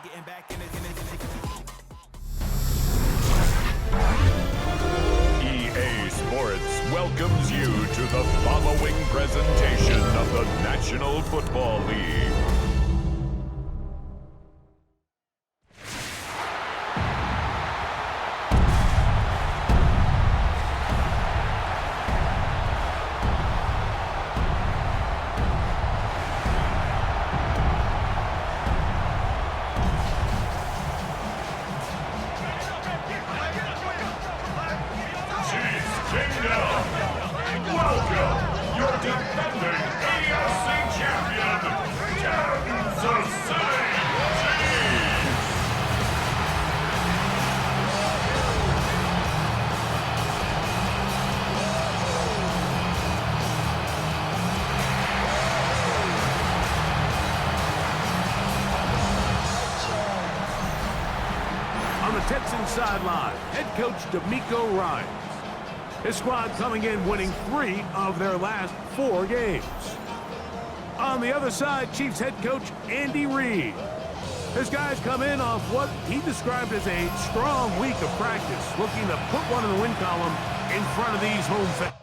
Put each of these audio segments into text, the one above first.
getting back in it. EA Sports welcomes you to the following presentation of the National Football League. Welcome, your defending AFC champion, Kansas City Chiefs! On the Texans sideline, head coach DeMeco Ryans. His squad coming in winning 3 of their last 4 games. On the other side, Chiefs head coach Andy Reid. His guys come in off what he described as a strong week of practice, looking to put one in the win column in front of these home fans.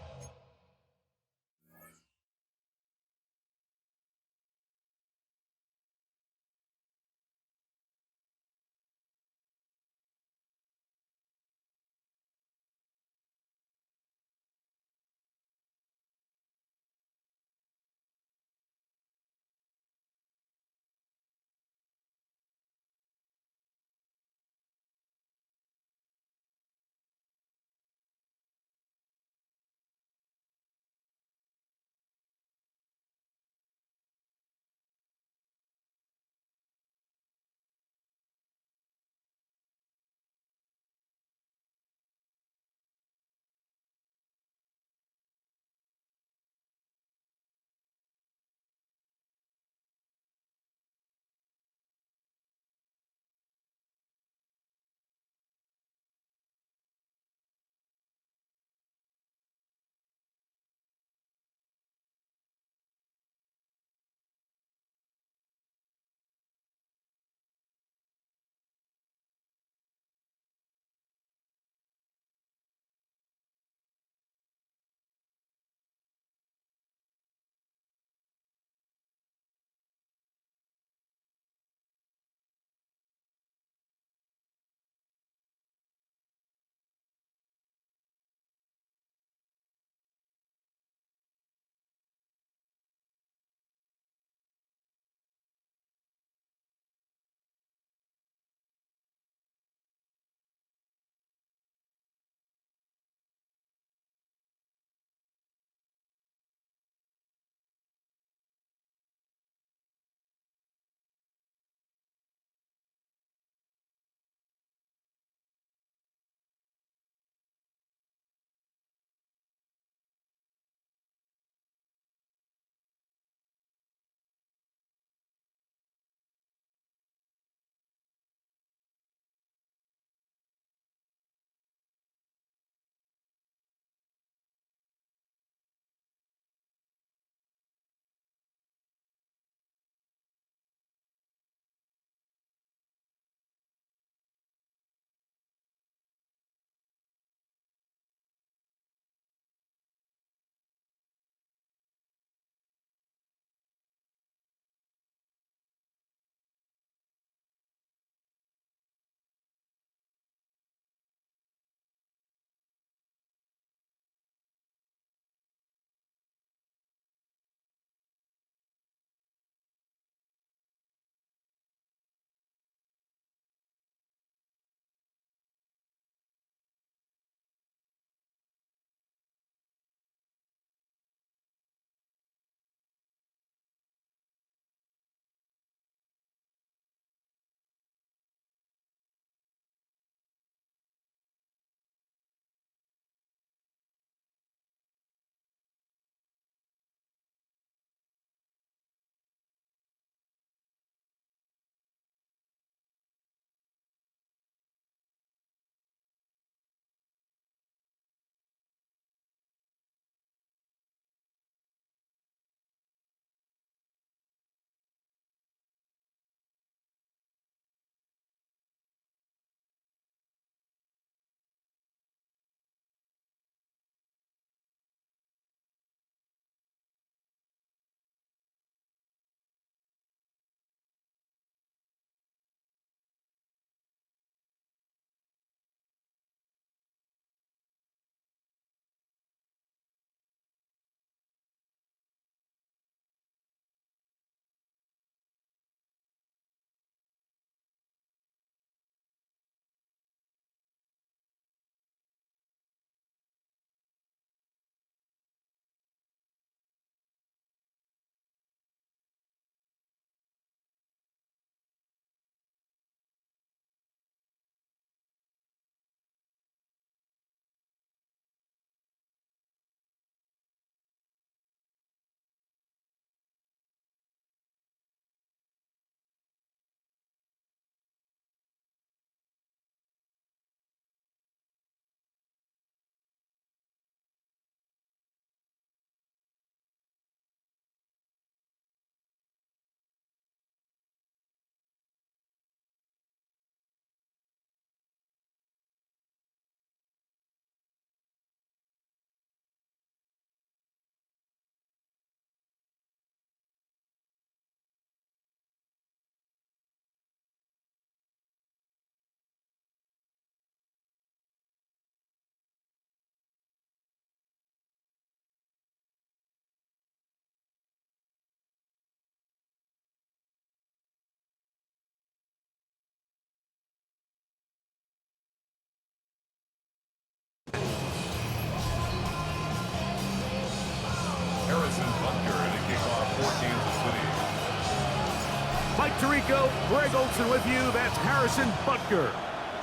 Rico, Greg Olson with you. That's Harrison Butker,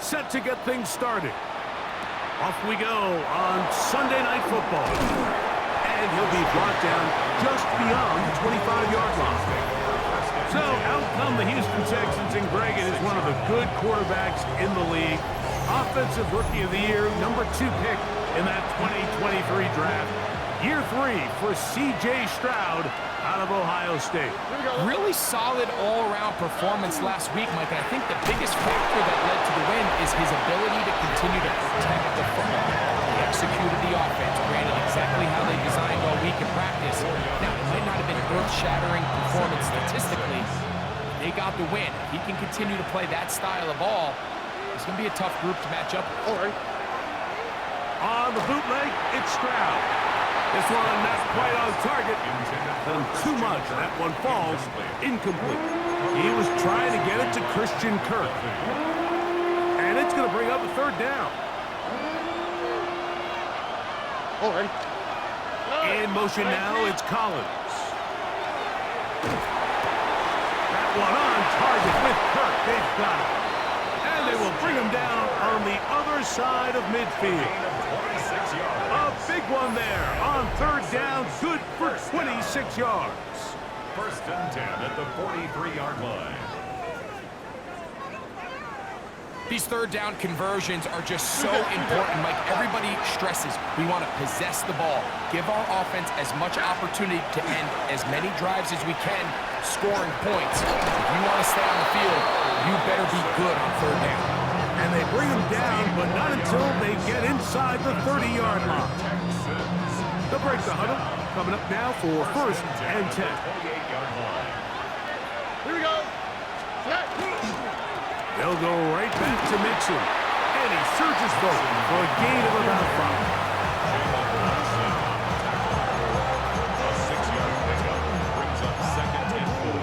set to get things started. Off we go on Sunday Night Football. And he'll be brought down just beyond the 25-yard line. So out come the Houston Texans, and Greg is one of the good quarterbacks in the league. Offensive Rookie of the Year, #2 pick in that 2023 draft. Year 3 for C.J. Stroud out of Ohio State. Really solid all-around performance last week, Mike. And I think the biggest factor that led to the win is his ability to continue to protect the football. He executed the offense, ran it exactly how they designed all week in practice. Now, it might not have been earth-shattering performance statistically. They got the win. If he can continue to play that style of ball, it's going to be a tough group to match up. All right. On the bootleg, it's Stroud. This one not quite on target. Done too much. That one falls incomplete. He was trying to get it to Christian Kirk. And it's going to bring up a 3rd down. All right. In motion now, it's Collins. That one on target with Kirk. They've got it. And they will bring him down on the other side of midfield. A big one there on 3rd down. Good for 26 yards. 1st and 10 at the 43-yard line. These 3rd down conversions are just so important. Like everybody stresses, we want to possess the ball, give our offense as much opportunity to end as many drives as we can, scoring points. If you want to stay on the field, you better be good on 3rd down. And they bring him down, but not until they get inside the 30-yard line. They'll break the huddle. Coming up now for 1st and 10. Here we go. They'll go right back to Mixon. And he surges forward for a gain of about 5. A 6-yard pickup brings up 2nd and 4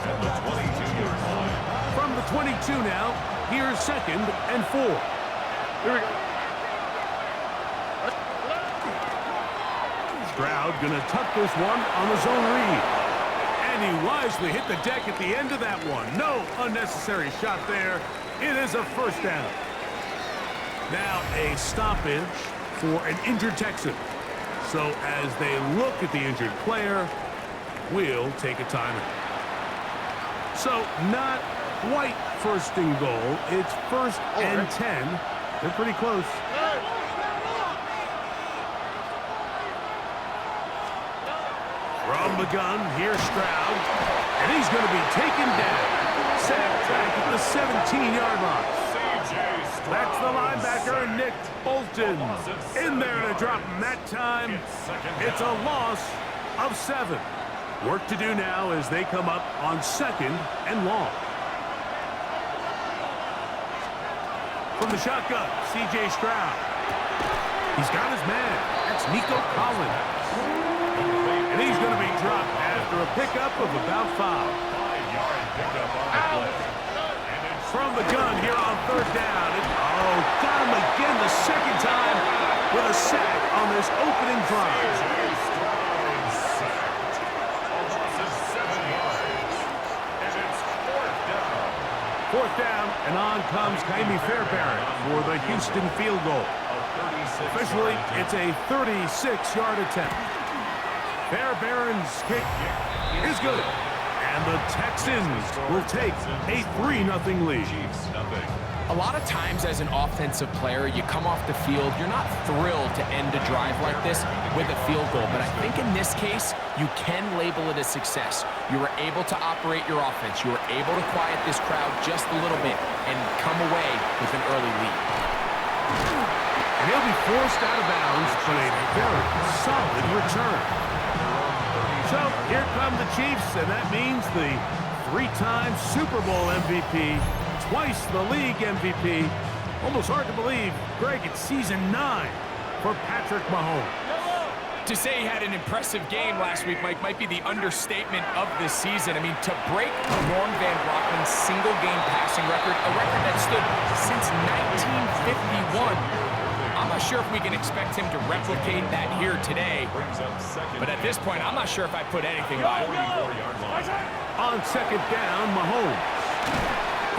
at the 22-yard line. From the 22 now, here's 2nd and 4. Here we go. Stroud gonna tuck this one on the zone read. And he wisely hit the deck at the end of that one. No unnecessary shot there. It is a 1st down. Now a stoppage for an injured Texan. So as they look at the injured player, we'll take a timeout. So not quite 1st and goal. It's 1st and 10. They're pretty close. From the gun, here's Stroud. And he's going to be taken down. Sacked back at the 17-yard line. That's the linebacker, Nick Bolton. In there to drop him that time. It's a loss of 7. Work to do now as they come up on 2nd and long. From the shotgun, C.J. Stroud. He's got his man. That's Nico Collins. And he's going to be dropped after a pickup of about 5. 5-yard pickup on the play. From the gun here on 3rd down. Got him again the 2nd time with a sack on this opening drive. 4th down, and on comes Kaimi Fairbairn for the Houston field goal. Officially, it's a 36-yard attempt. Fairbairn's kick is good. And the Texans will take a 3-0 lead. A lot of times as an offensive player, you come off the field, you're not thrilled to end a drive like this with a field goal. But I think in this case, you can label it a success. You were able to operate your offense. You were able to quiet this crowd just a little bit and come away with an early lead. And he'll be forced out of bounds, but a very solid return. So here come the Chiefs, and that means the 3-time Super Bowl MVP, twice the league MVP. Almost hard to believe, Greg, it's season 9 for Patrick Mahomes. To say he had an impressive game last week, Mike, might be the understatement of this season. I mean, to break Norm Van Brocken's single-game passing record, a record that stood since 1951, I'm I'm not sure if we can expect him to replicate that here today. But at this point, I'm not sure if I put anything by him. On second down, Mahomes.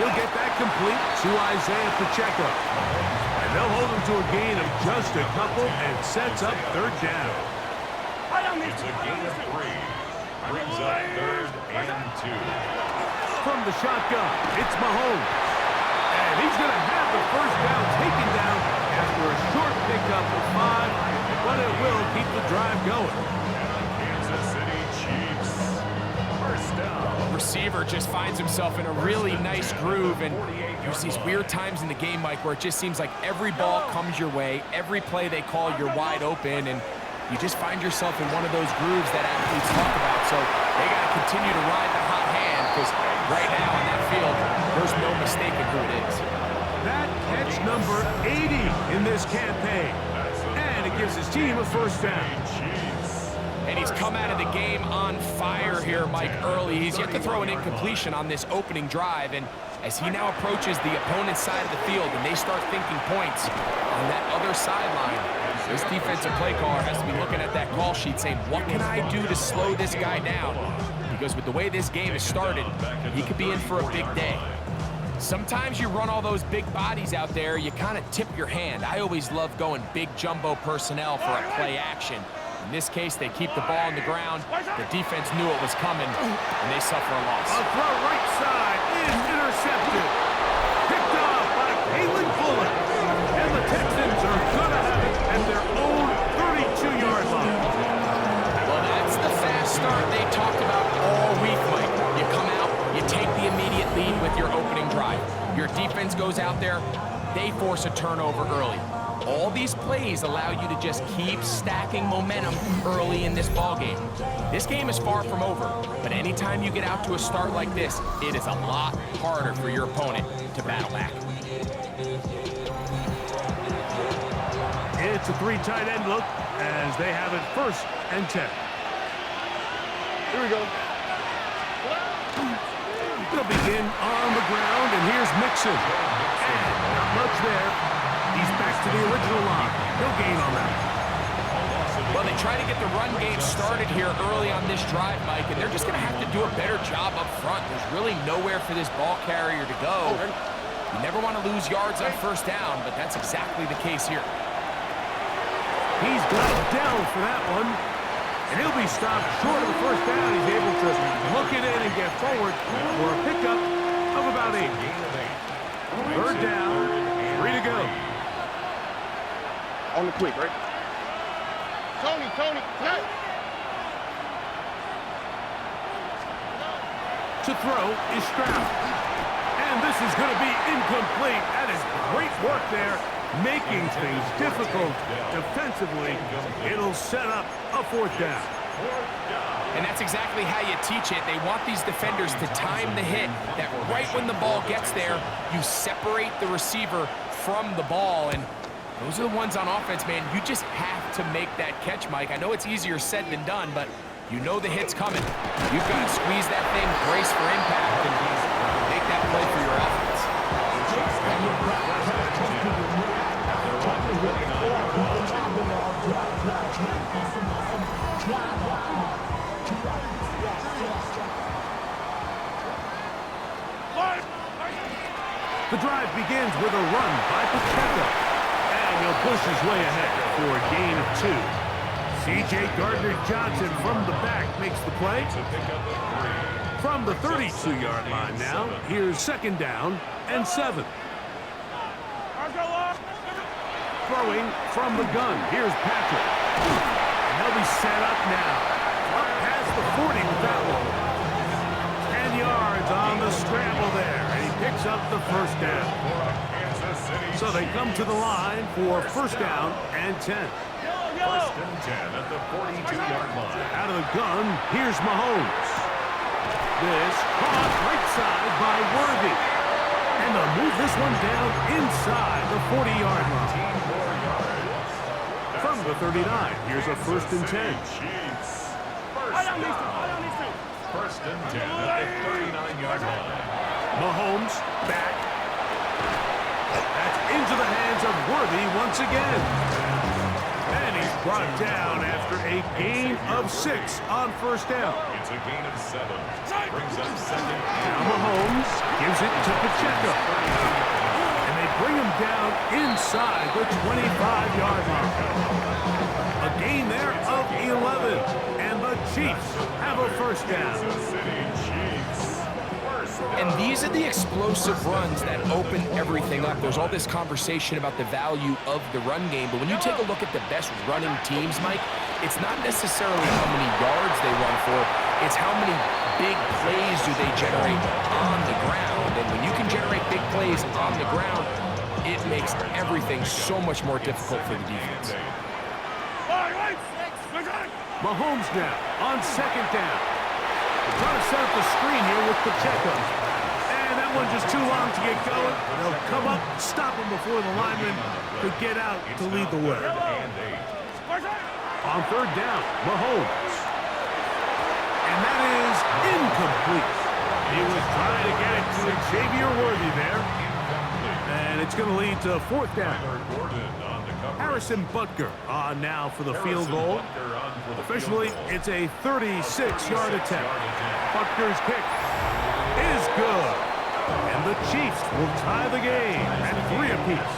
He'll get that complete to Isaiah Pacheco. And they'll hold him to a gain of just a couple and sets up third down. It's a gain of 3. Brings up 3rd and 2. From the shotgun, it's Mahomes. And he's going to have the first down taken down after a short pickup of 5, but it will keep the drive going. Kansas City Chiefs. First down. Receiver just finds himself in a really nice groove, and there's these weird times in the game, Mike, where it just seems like every ball comes your way, every play they call, you're wide open, and you just find yourself in one of those grooves that athletes talk about. So they got to continue to ride the hot hand, because right now on that field, there's no mistaking who it is. That catch number 80 in this campaign, and it gives his team a first down. And he's come out of the game on fire here, Mike, early. He's yet to throw an incompletion on this opening drive, and as he now approaches the opponent's side of the field and they start thinking points on that other sideline, this defensive play caller has to be looking at that call sheet saying, what can I do to slow this guy down? Because with the way this game has started, he could be in for a big day. Sometimes you run all those big bodies out there, you kind of tip your hand. I always love going big jumbo personnel for a play action. In this case, they keep the ball on the ground. The defense knew it was coming, and they suffer a loss. A throw right side is intercepted. Picked off by Kalen Fuller. And the Texans are going to have it at their own 32-yard line. Well, that's the fast start they talked about all week, Mike. You come out, you take the immediate lead with your opening drive. Your defense goes out there, they force a turnover early. All these plays allow you to just keep stacking momentum early in this ballgame. This game is far from over, but anytime you get out to a start like this, it is a lot harder for your opponent to battle back. It's a 3 tight end look as they have it 1st and 10. Here we go. They'll begin on the ground, and here's Mixon. And not much there. He's back to the original line. No gain on that. Well, they try to get the run game started here early on this drive, Mike, and they're just going to have to do a better job up front. There's really nowhere for this ball carrier to go. You never want to lose yards on 1st down, but that's exactly the case here. He's got it down for that one. And he'll be stopped short of the 1st down. He's able to look it in and get forward for a pickup of about 8. 3rd down, 3 to go. On the quick, right? Tony, hey! To throw is Stroud. And this is going to be incomplete. That is great work there, making things difficult defensively. It'll set up a 4th down. And that's exactly how you teach it. They want these defenders to time the hit, that right when the ball gets there, you separate the receiver from the ball. And those are the ones on offense, man. You just have to make that catch, Mike. I know it's easier said than done, but you know the hit's coming. You've got to squeeze that thing, brace for impact, and make that play for your offense. The drive begins with a run by Pacheco. And he'll push his way ahead for a gain of 2. C.J. Gardner-Johnson from the back makes the play. From the 32-yard line now, here's 2nd down and 7. Throwing from the gun, here's Patrick. And they'll be set up now. Up past the 40 with that one. 10 yards on the scramble there, and he picks up the 1st down. So they come to the line for 1st down and 10. 1st and 10 at the 42-yard line. Out of the gun, here's Mahomes. This caught right side by Worthy. And they'll move this one down inside the 40-yard line. From the 39, here's a 1st and 10. 1st and 10 at the 39-yard line. Mahomes back. That's into the hands of Worthy once again. And he's brought down after a gain of 6 on first down. It's a gain of 7. Brings up second. Now Mahomes gives it to Pacheco. And they bring him down inside the 25-yard line. A gain there of 11. And the Chiefs have a first down. And these are the explosive runs that open everything up. There's all this conversation about the value of the run game, but when you take a look at the best running teams, Mike, it's not necessarily how many yards they run for, it's how many big plays do they generate on the ground. And when you can generate big plays on the ground, it makes everything so much more difficult for the defense. Mahomes now on second down. Trying to set up the screen here with Pacheco. And that one just too long to get going. They'll come up, stop him before the lineman could get out to lead the way. On third down, Mahomes. And that is incomplete. He was trying to get it to Xavier Worthy there. And it's going to lead to fourth down. Harrison Butker on now for the field goal. Officially, it's a 36-yard attempt. Butker's kick is good. And the Chiefs will tie the game at 3 apiece.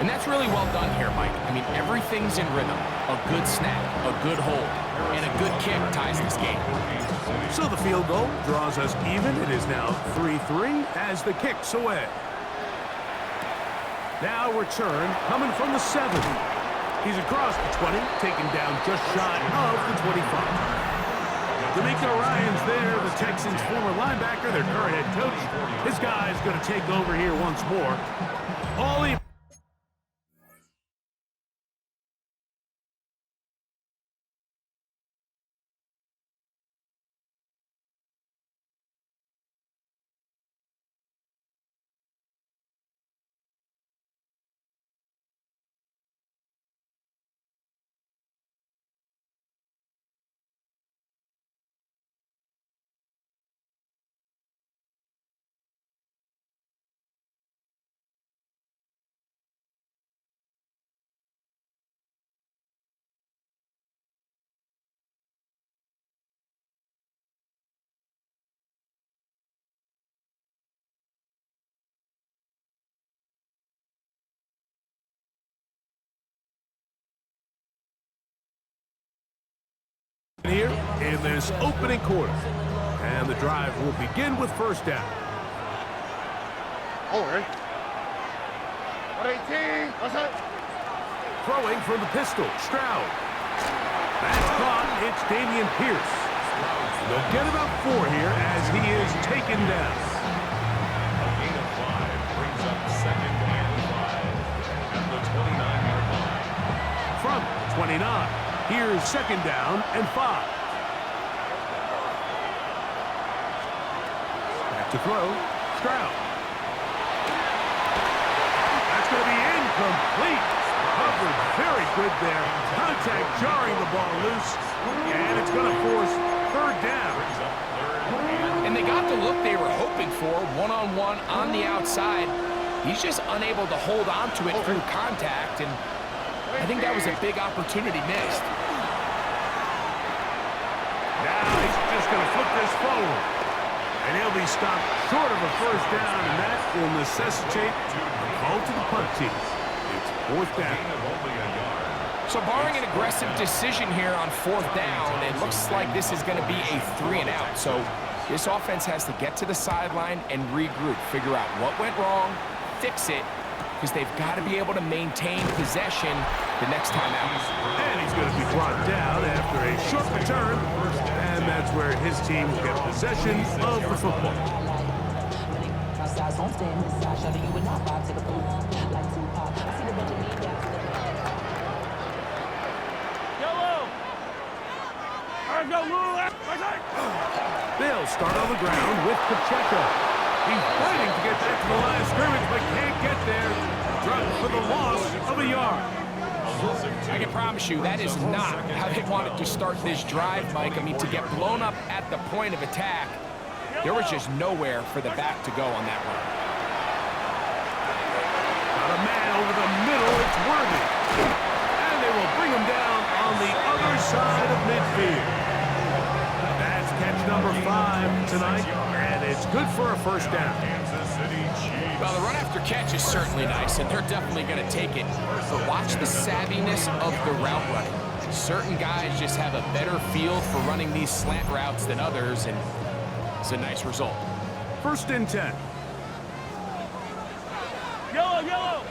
And that's really well done here, Mike. I mean, everything's in rhythm. A good snap, a good hold, and a good kick ties this game. So the field goal draws us even. It is now 3-3 as the kick's away. Now return coming from the 7. He's across the 20, taken down just shy of the 25. D'Amico Ryan's there, the Texans' former linebacker, their current head coach. This guy's going to take over here once more. All he here in this opening quarter. And the drive will begin with first down. Over. 18. Throwing from the pistol, Stroud. That's caught. It's Dameon Pierce. They'll get about 4 here as he is taken down. A gain of 5 brings up second and 5 at the 29-yard line. From 29. Here's second down and 5. Back to throw. Stroud. That's going to be incomplete. Covered very good there. Contact jarring the ball loose. And it's going to force third down. And they got the look they were hoping for, one-on-one on the outside. He's just unable to hold on to it through contact, and I think that was a big opportunity missed. Now he's just going to flip this forward. And he'll be stopped short of a first down, and that will necessitate a call to the punt team. It's fourth down. So barring an aggressive decision here on fourth down, it looks like this is going to be a 3-and-out. So this offense has to get to the sideline and regroup, figure out what went wrong, fix it, because they've got to be able to maintain possession the next time out. And he's going to be brought down after a short return, and that's where his team will get possession of the football. They'll start on the ground with Pacheco. He's fighting to get back to the line of scrimmage, but can't get there. Dropped for the loss of a yard. I can promise you that is not how they wanted to start this drive, Mike. I mean, to get blown up at the point of attack, there was just nowhere for the back to go on that run. a man over the middle. It's worthy. And they will bring him down on the other side of midfield. That's catch number 5 tonight, and it's good for a first down. Well, the run after catch is certainly nice, and they're definitely going to take it. But watch the savviness of the route running. Certain guys just have a better feel for running these slant routes than others, and it's a nice result. First and 10. Yellow, yellow.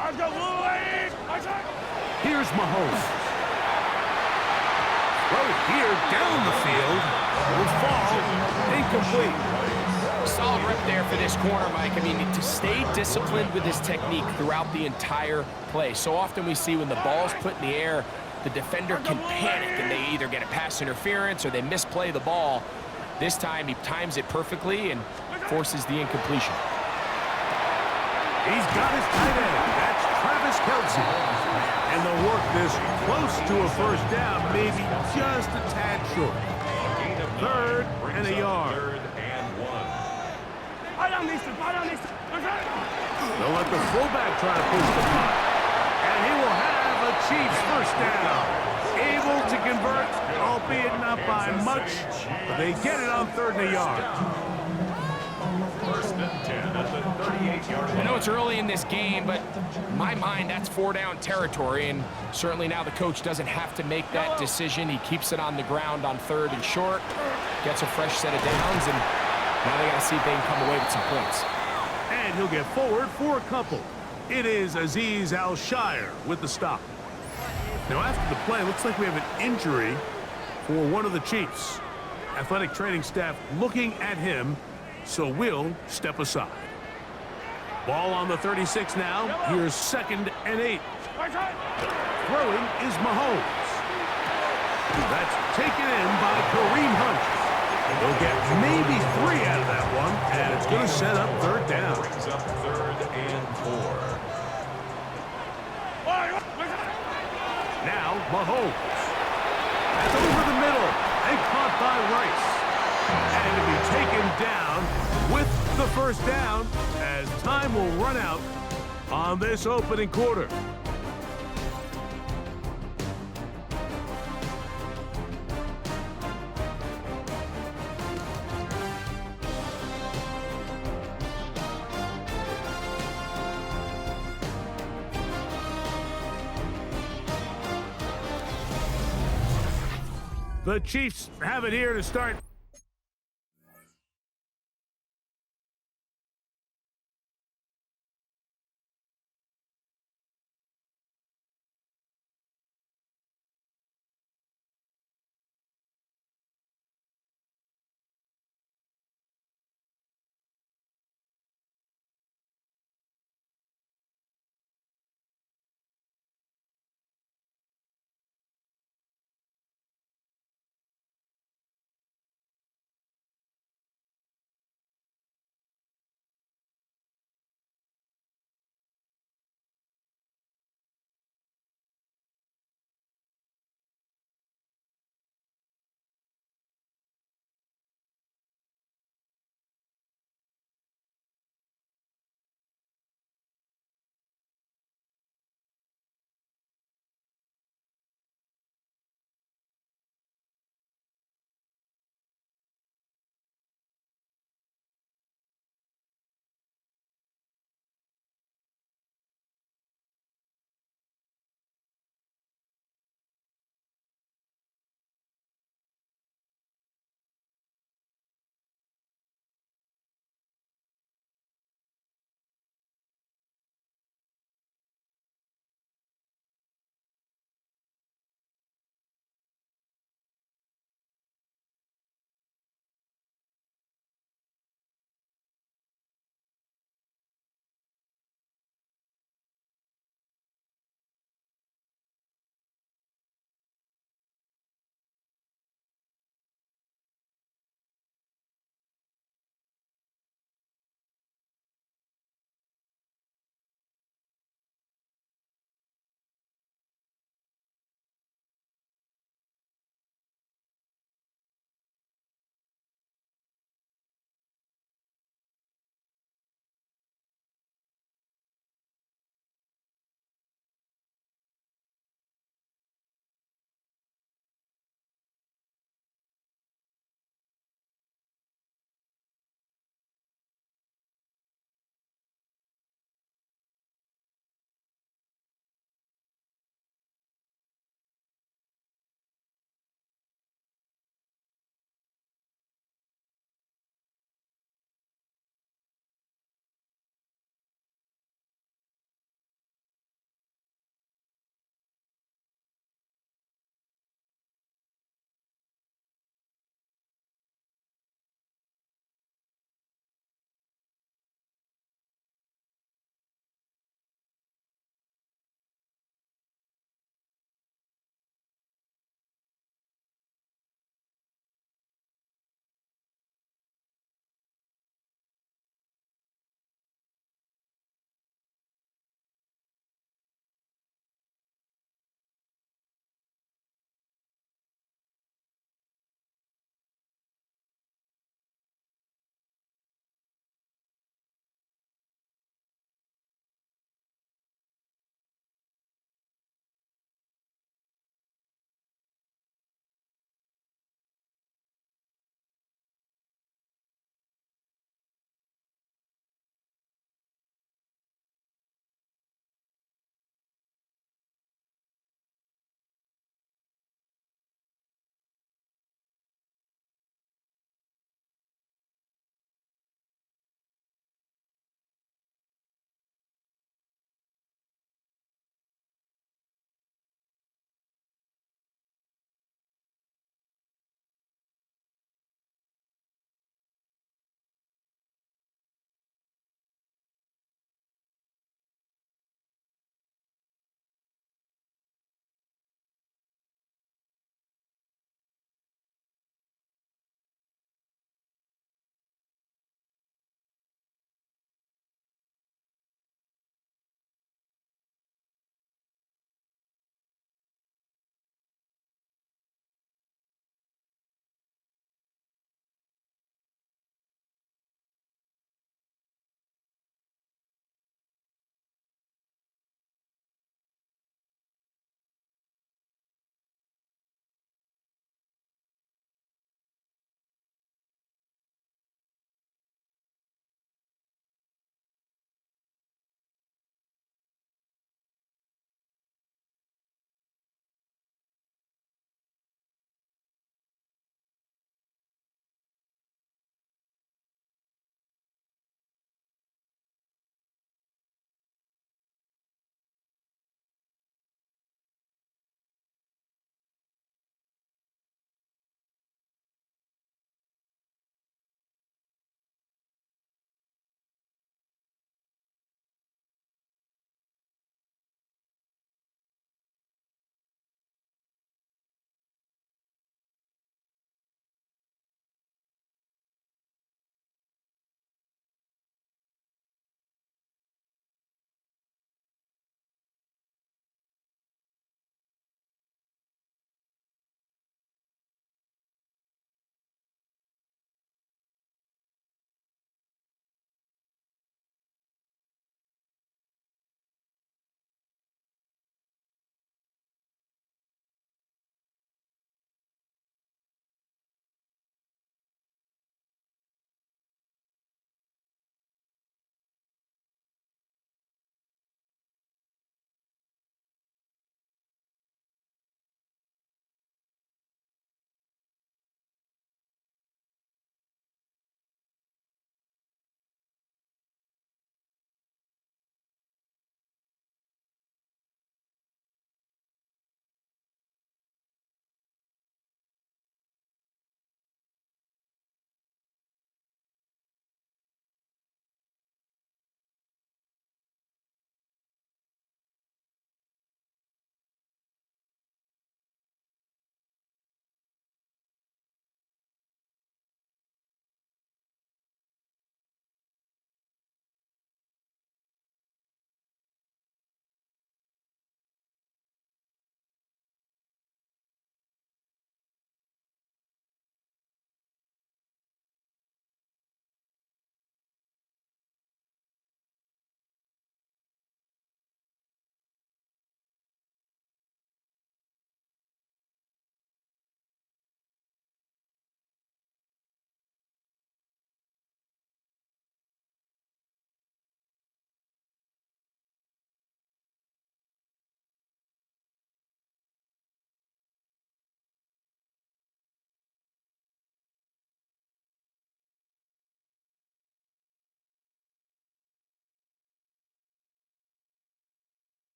I've got blue lane. Here's Mahomes. Throw here down the field. Will fall incomplete. Solid rep there for this corner, Mike. I mean, to stay disciplined with his technique throughout the entire play. So often we see when the ball's put in the air, the defender can panic and they either get a pass interference or they misplay the ball. This time he times it perfectly and forces the incompletion. He's got his tight end. That's Travis Kelce. And they'll work this close to a first down, maybe just a tad short. 3rd and a yard. They'll let the fullback try to push the punt. And he will have a Chiefs first down. Able to convert, albeit not by much, but they get it on 3rd and a yard. First and 10 at the 38-yard line. I know it's early in this game, but in my mind, that's 4-down territory, and certainly now the coach doesn't have to make that decision. He keeps it on the ground on 3rd and short, gets a fresh set of downs, and now they got to see if they can come away with some points. And he'll get forward for a couple. It is Azeez Al-Shire with the stop. Now after the play, looks like we have an injury for one of the Chiefs. Athletic training staff looking at him, so we'll step aside. Ball on the 36 now. Here's 2nd and 8. Throwing is Mahomes. That's taken in by Kareem Hunt. They'll get maybe 3 out of that one, and it's going to set up 3rd down. Brings up 3rd and 4. Now Mahomes. That's over the middle and caught by Rice. And to be taken down with the first down as time will run out on this opening quarter. The Chiefs have it here to start.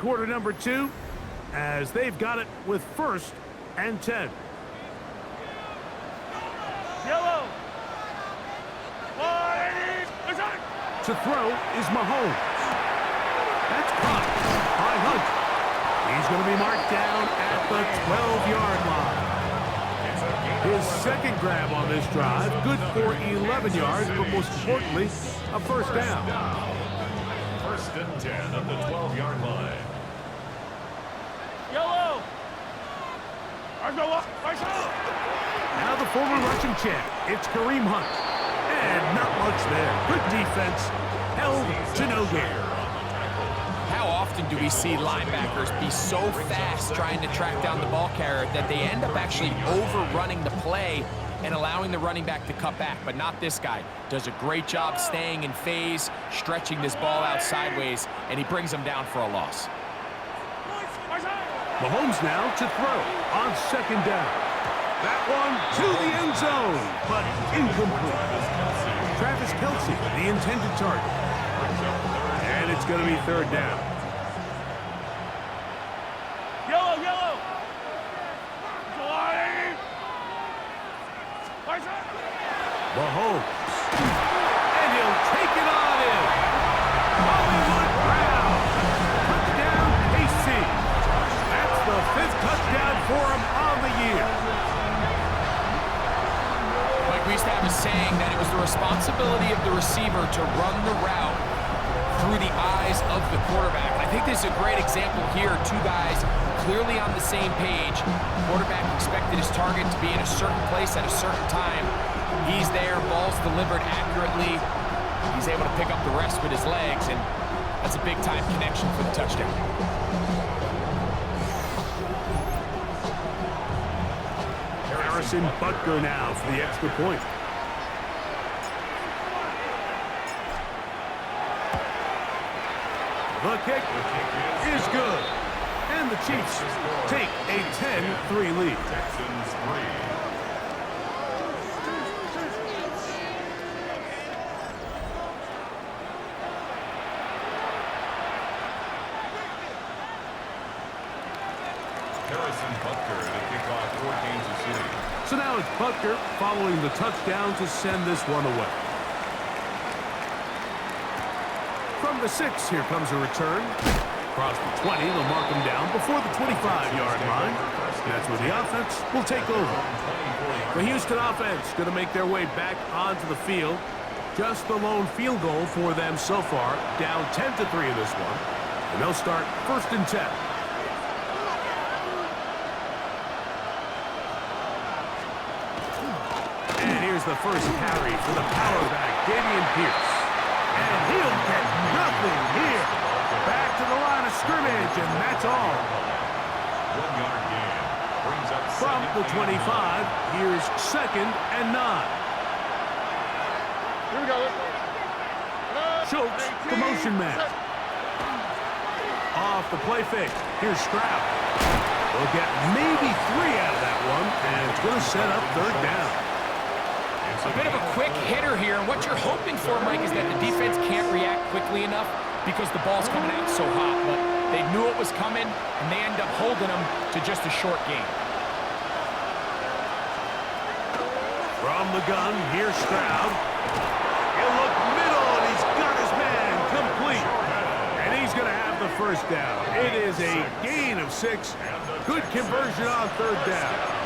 quarter number 2 as they've got it with 1st and 10. Yellow. To throw is Mahomes. That's caught by Hunt. He's going to be marked down at the 12-yard line. His second grab on this drive, good for 11 yards, but most importantly, a first down. 1st and 10 at the 12-yard line. Yellow. Now the former Russian champ, it's Kareem Hunt. And not much there. Good defense, held to no gain. How often do we see linebackers be so fast trying to track down the ball carrier that they end up actually overrunning the play and allowing the running back to cut back? But not this guy. Does a great job staying in phase, stretching this ball out sideways, and he brings them down for a loss. Mahomes now to throw on 2nd down. That one to the end zone, but incomplete. Travis Kelce, the intended target. And it's going to be 3rd down. Yellow, yellow. Mahomes. And he'll take it on in. Hollywood Brown. Touchdown, KC. That's the 5th touchdown for him on the year. Mike, we used to have a saying that it was the responsibility of the receiver to run the route through the eyes of the quarterback. And I think this is a great example here. 2 guys clearly on the same page. Quarterback expected his target to be in a certain place at a certain time. He's there, ball's delivered accurately. He's able to pick up the rest with his legs, and that's a big-time connection for the touchdown. Harrison Butker now for the extra point. The kick is good. And the Chiefs take a 10-3 lead. Texans 3. So now it's Butker following the touchdown to send this one away. From the 6, here comes a return. Across the 20, they'll mark him down before the 25-yard line. And that's where the offense will take over. The Houston offense going to make their way back onto the field. Just the lone field goal for them so far. Down 10-3 in this one. And they'll start 1st and 10. And here's the first carry for the power back, Dameon Pierce. And he'll get nothing here. Back to the line of scrimmage, and that's all. 1-yard gain. Brings up From the 25, here's 2nd and 9. Here we go. Schultz, the motion man. Off the play fake. Here's Stroud. We'll get maybe 3 out of that one, and it's going to set up 3rd down. A bit of a quick hitter here, and what you're hoping for, Mike, is that the defense can't react quickly enough because the ball's coming out so hot. But they knew it was coming, and they end up holding them to just a short gain. From the gun, here's Stroud. He'll look middle, and he's got his man complete. And he's going to have the first down. It is a gain of 6. Good conversion on 3rd down.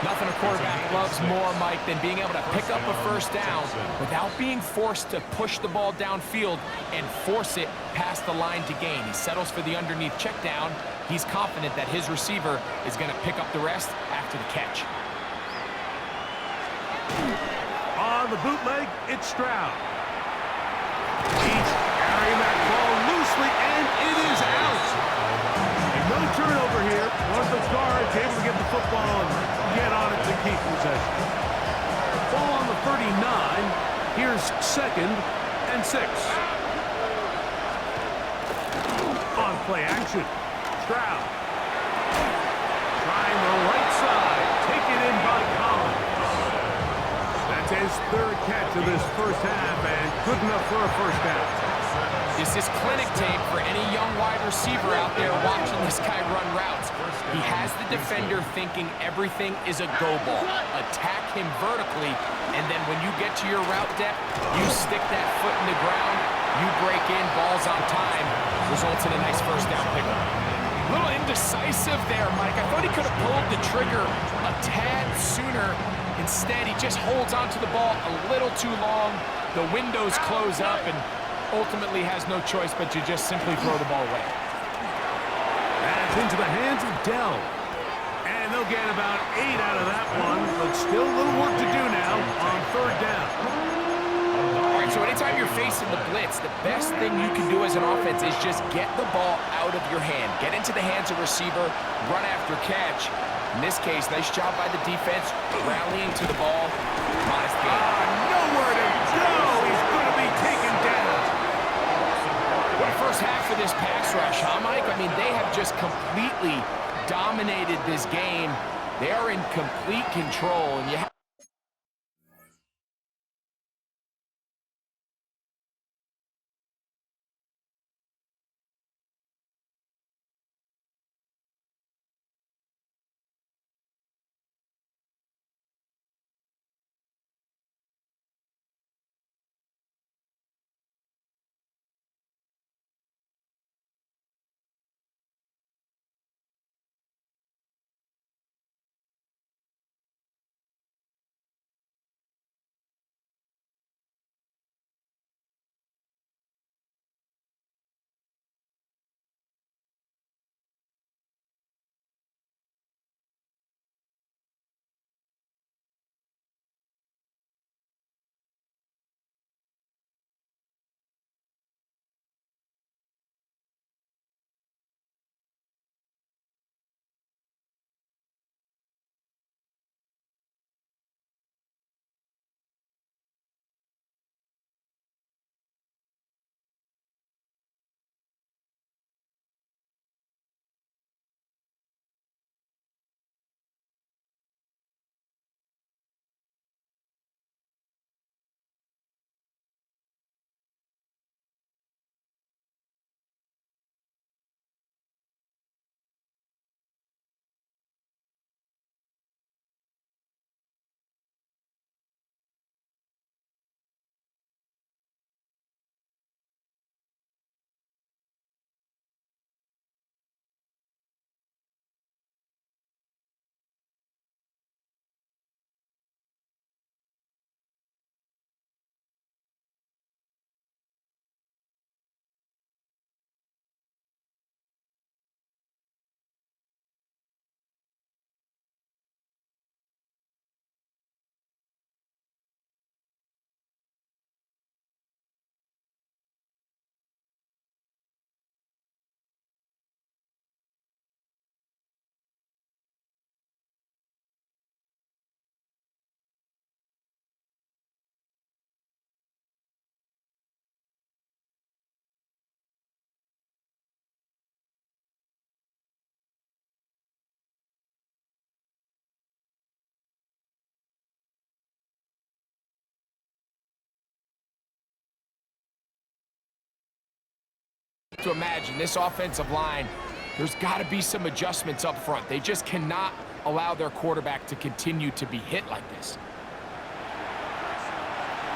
Nothing a quarterback loves more, Mike, than being able to pick up a first down without being forced to push the ball downfield and force it past the line to gain. He settles for the underneath check down. He's confident that his receiver is going to pick up the rest after the catch. On the bootleg, it's Stroud. He's carrying that ball loosely, and it is out. And no turnover here. One of the guards able to get the football and get on it to keep possession. Ball on the 39. Here's 2nd and 6. On play action, Stroud. Trying the right side. Taken in by Collins. That's his 3rd catch of this first half, and good enough for a first down. This is clinic tape for any young wide receiver out there watching this guy run routes. He has the defender thinking everything is a go ball. Attack him vertically, and then when you get to your route depth, you stick that foot in the ground, you break in, balls on time, results in a nice first down pickup. A little indecisive there, Mike. I thought he could have pulled the trigger a tad sooner. Instead, he just holds onto the ball a little too long. The windows close up, and ultimately has no choice but to just simply throw the ball away. That's into the hands of Dell. And they'll get about 8 out of that one, but still a little work to do now on third down. All right, so anytime you're facing the blitz, the best thing you can do as an offense is just get the ball out of your hand. Get into the hands of receiver, run after catch. In this case, nice job by the defense, rallying to the ball. Modest gain. Nowhere to go. He's going to be taken down. What a first half of this pass rush, huh, Mike? I mean, they have just completely dominated this game. They are in complete control, and you have to imagine this offensive line, there's got to be some adjustments up front. They just cannot allow their quarterback to continue to be hit like this.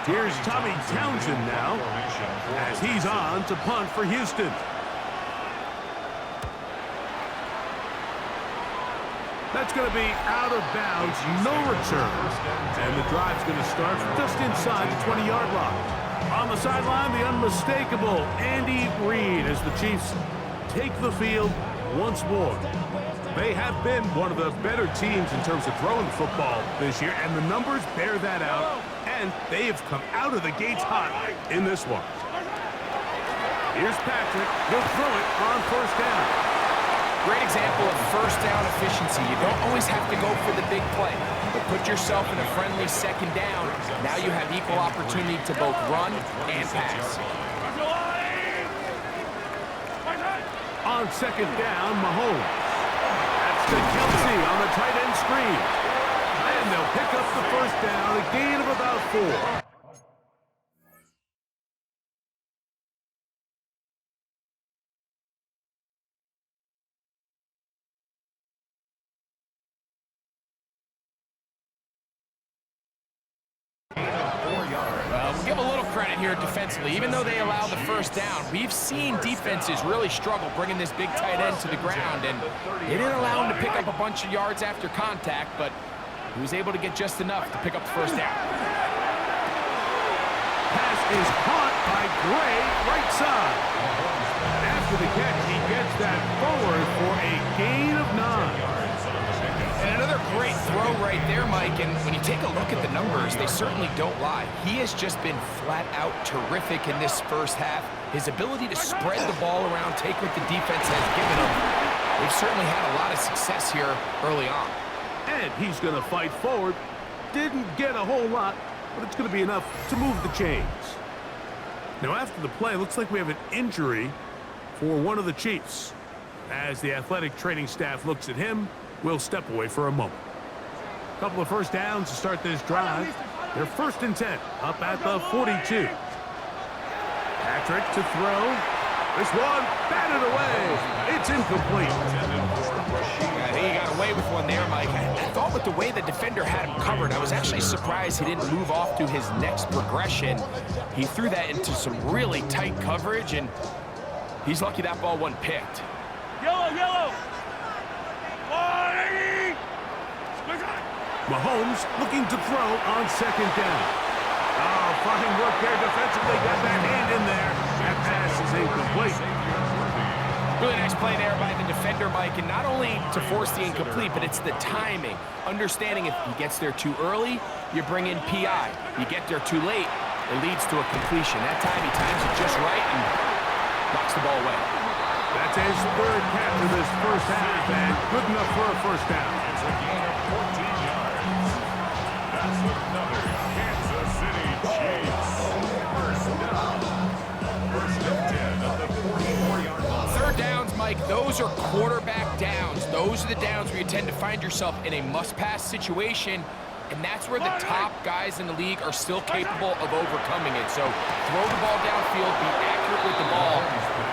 Here's Tommy Townsend now, as he's on to punt for Houston. That's going to be out of bounds, no return. And the drive's going to start just inside the 20-yard line. On the sideline, the unmistakable Andy Reid as the Chiefs take the field once more. They have been one of the better teams in terms of throwing the football this year, and the numbers bear that out, and they have come out of the gates hot in this one. Here's Patrick. He'll throw it on first down. Great example of first down efficiency. You don't always have to go for the big play, but put yourself in a friendly second down. Now you have equal opportunity to both run and pass. On second down, Mahomes. That's to Kelsey on the tight end screen. And they'll pick up the first down, a gain of about 4. here defensively. Even though they allowed the first down, we've seen defenses really struggle bringing this big tight end to the ground, and they didn't allow him to pick up a bunch of yards after contact, but he was able to get just enough to pick up the first down. Pass is caught by Gray, right side. After the catch, he gets that forward for a gain of 9. And another great throw right there, Mike, and when you take a look at the numbers, they certainly don't lie. He has just been flat out terrific in this first half. His ability to spread the ball around, take what the defense has given him, they've certainly had a lot of success here early on. And he's going to fight forward. Didn't get a whole lot, but it's going to be enough to move the chains. Now, after the play, looks like we have an injury for one of the Chiefs. As the athletic training staff looks at him, we'll step away for a moment. A couple of first downs to start this drive. They're 1st and 10, up at the 42. Patrick to throw. This one batted away. It's incomplete. I think he got away with one there, Mike. I thought with the way the defender had him covered, I was actually surprised he didn't move off to his next progression. He threw that into some really tight coverage, and he's lucky that ball wasn't picked. Yellow. Mahomes looking to throw on 2nd down. Oh, fine work there defensively. Got that hand in there. That pass is incomplete. Really nice play there by the defender, Mike, and not only to force the incomplete, but it's the timing. Understanding if he gets there too early, you bring in PI. You get there too late, it leads to a completion. That time he times it just right and knocks the ball away. That's his 3rd catch of this first half, and good enough for a first down. It's a gain of 14 yards. That's another Kansas City Chiefs. First down. First and 10 at the 44-yard line. Third downs, Mike, those are quarterback downs. Those are the downs where you tend to find yourself in a must-pass situation, and that's where the top guys in the league are still capable of overcoming it. So throw the ball downfield, be accurate with the ball.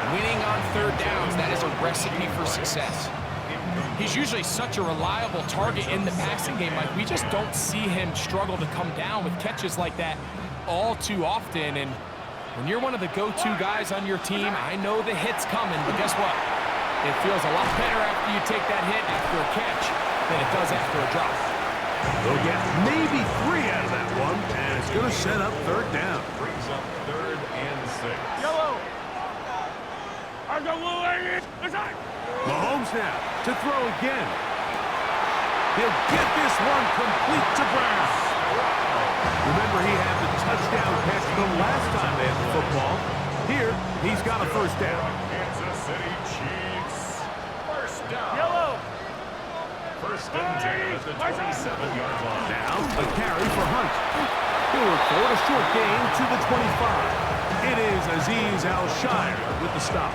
Winning on third downs, that is a recipe for success. He's usually such a reliable target in the passing game, Mike. We just don't see him struggle to come down with catches like that all too often. And when you're one of the go-to guys on your team, I know the hit's coming, but guess what? It feels a lot better after you take that hit after a catch than it does after a drop. They'll get maybe 3 out of that one, and it's going to set up 3rd down. Brings up 3rd and 6. Yellow. Mahomes now to throw again. He'll get this one complete to Brown. Remember, he had the touchdown catch the last time they had the football. Here, he's got a first down. Kansas City Chiefs. First down. Yellow. First and 10 at the 27-yard line. Now, a carry for Hunt. He'll record a short gain to the 25. It is Azeez Al-Shire with the stop.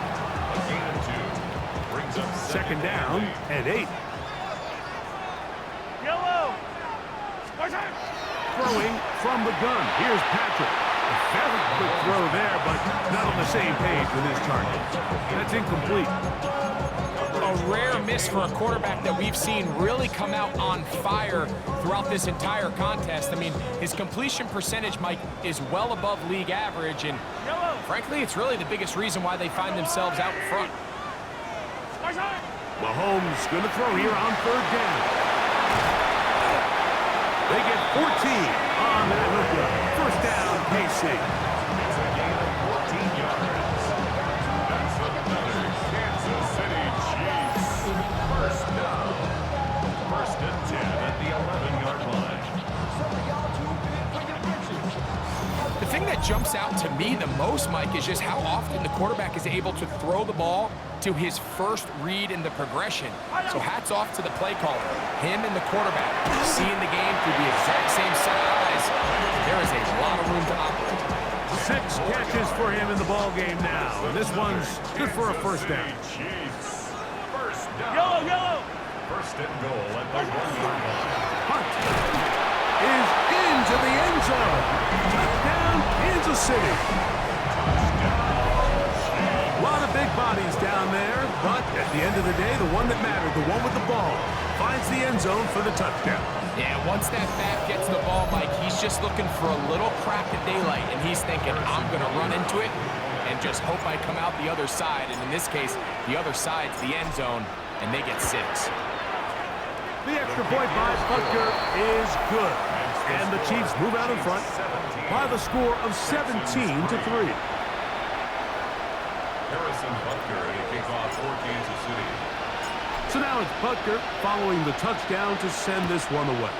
A gain of 2. Brings up 2nd down and 8. Yellow. Throwing from the gun. Here's Patrick. A very quick throw there, but not on the same page with his target. That's incomplete. A rare miss for a quarterback that we've seen really come out on fire throughout this entire contest. I mean, his completion percentage, Mike, is well above league average, and frankly, it's really the biggest reason why they find themselves out in front. Mahomes going to throw here on 3rd down. They get 14 on that hookup. First down, KC. It's a gain of 14 yards. That's another Kansas City Chiefs. First down. First and 10 at the 11-yard line. The thing that jumps out to me the most, Mike, is just how often the quarterback is able to throw the ball to his first read in the progression. So hats off to the play caller. Him and the quarterback seeing the game through the exact same set of eyes. There is a lot of room to operate. 6 catches for him in the ball game now. And this one's good for a first down. Chiefs. First down. Yellow. First and goal at the 1-yard line. Hunt is into the end zone. Touchdown, Kansas City. A lot of big bodies down there, but at the end of the day, the one that mattered, the one with the ball, finds the end zone for the touchdown. Yeah, once that back gets the ball, Mike, he's just looking for a little crack of daylight, and he's thinking, I'm going to run into it and just hope I come out the other side. And in this case, the other side's the end zone, and they get 6. The extra point by Butker is good. And the Chiefs move out in front by the score of 17-3. Harrison Butker, and he kicks off for Kansas City. So now it's Butker following the touchdown to send this one away.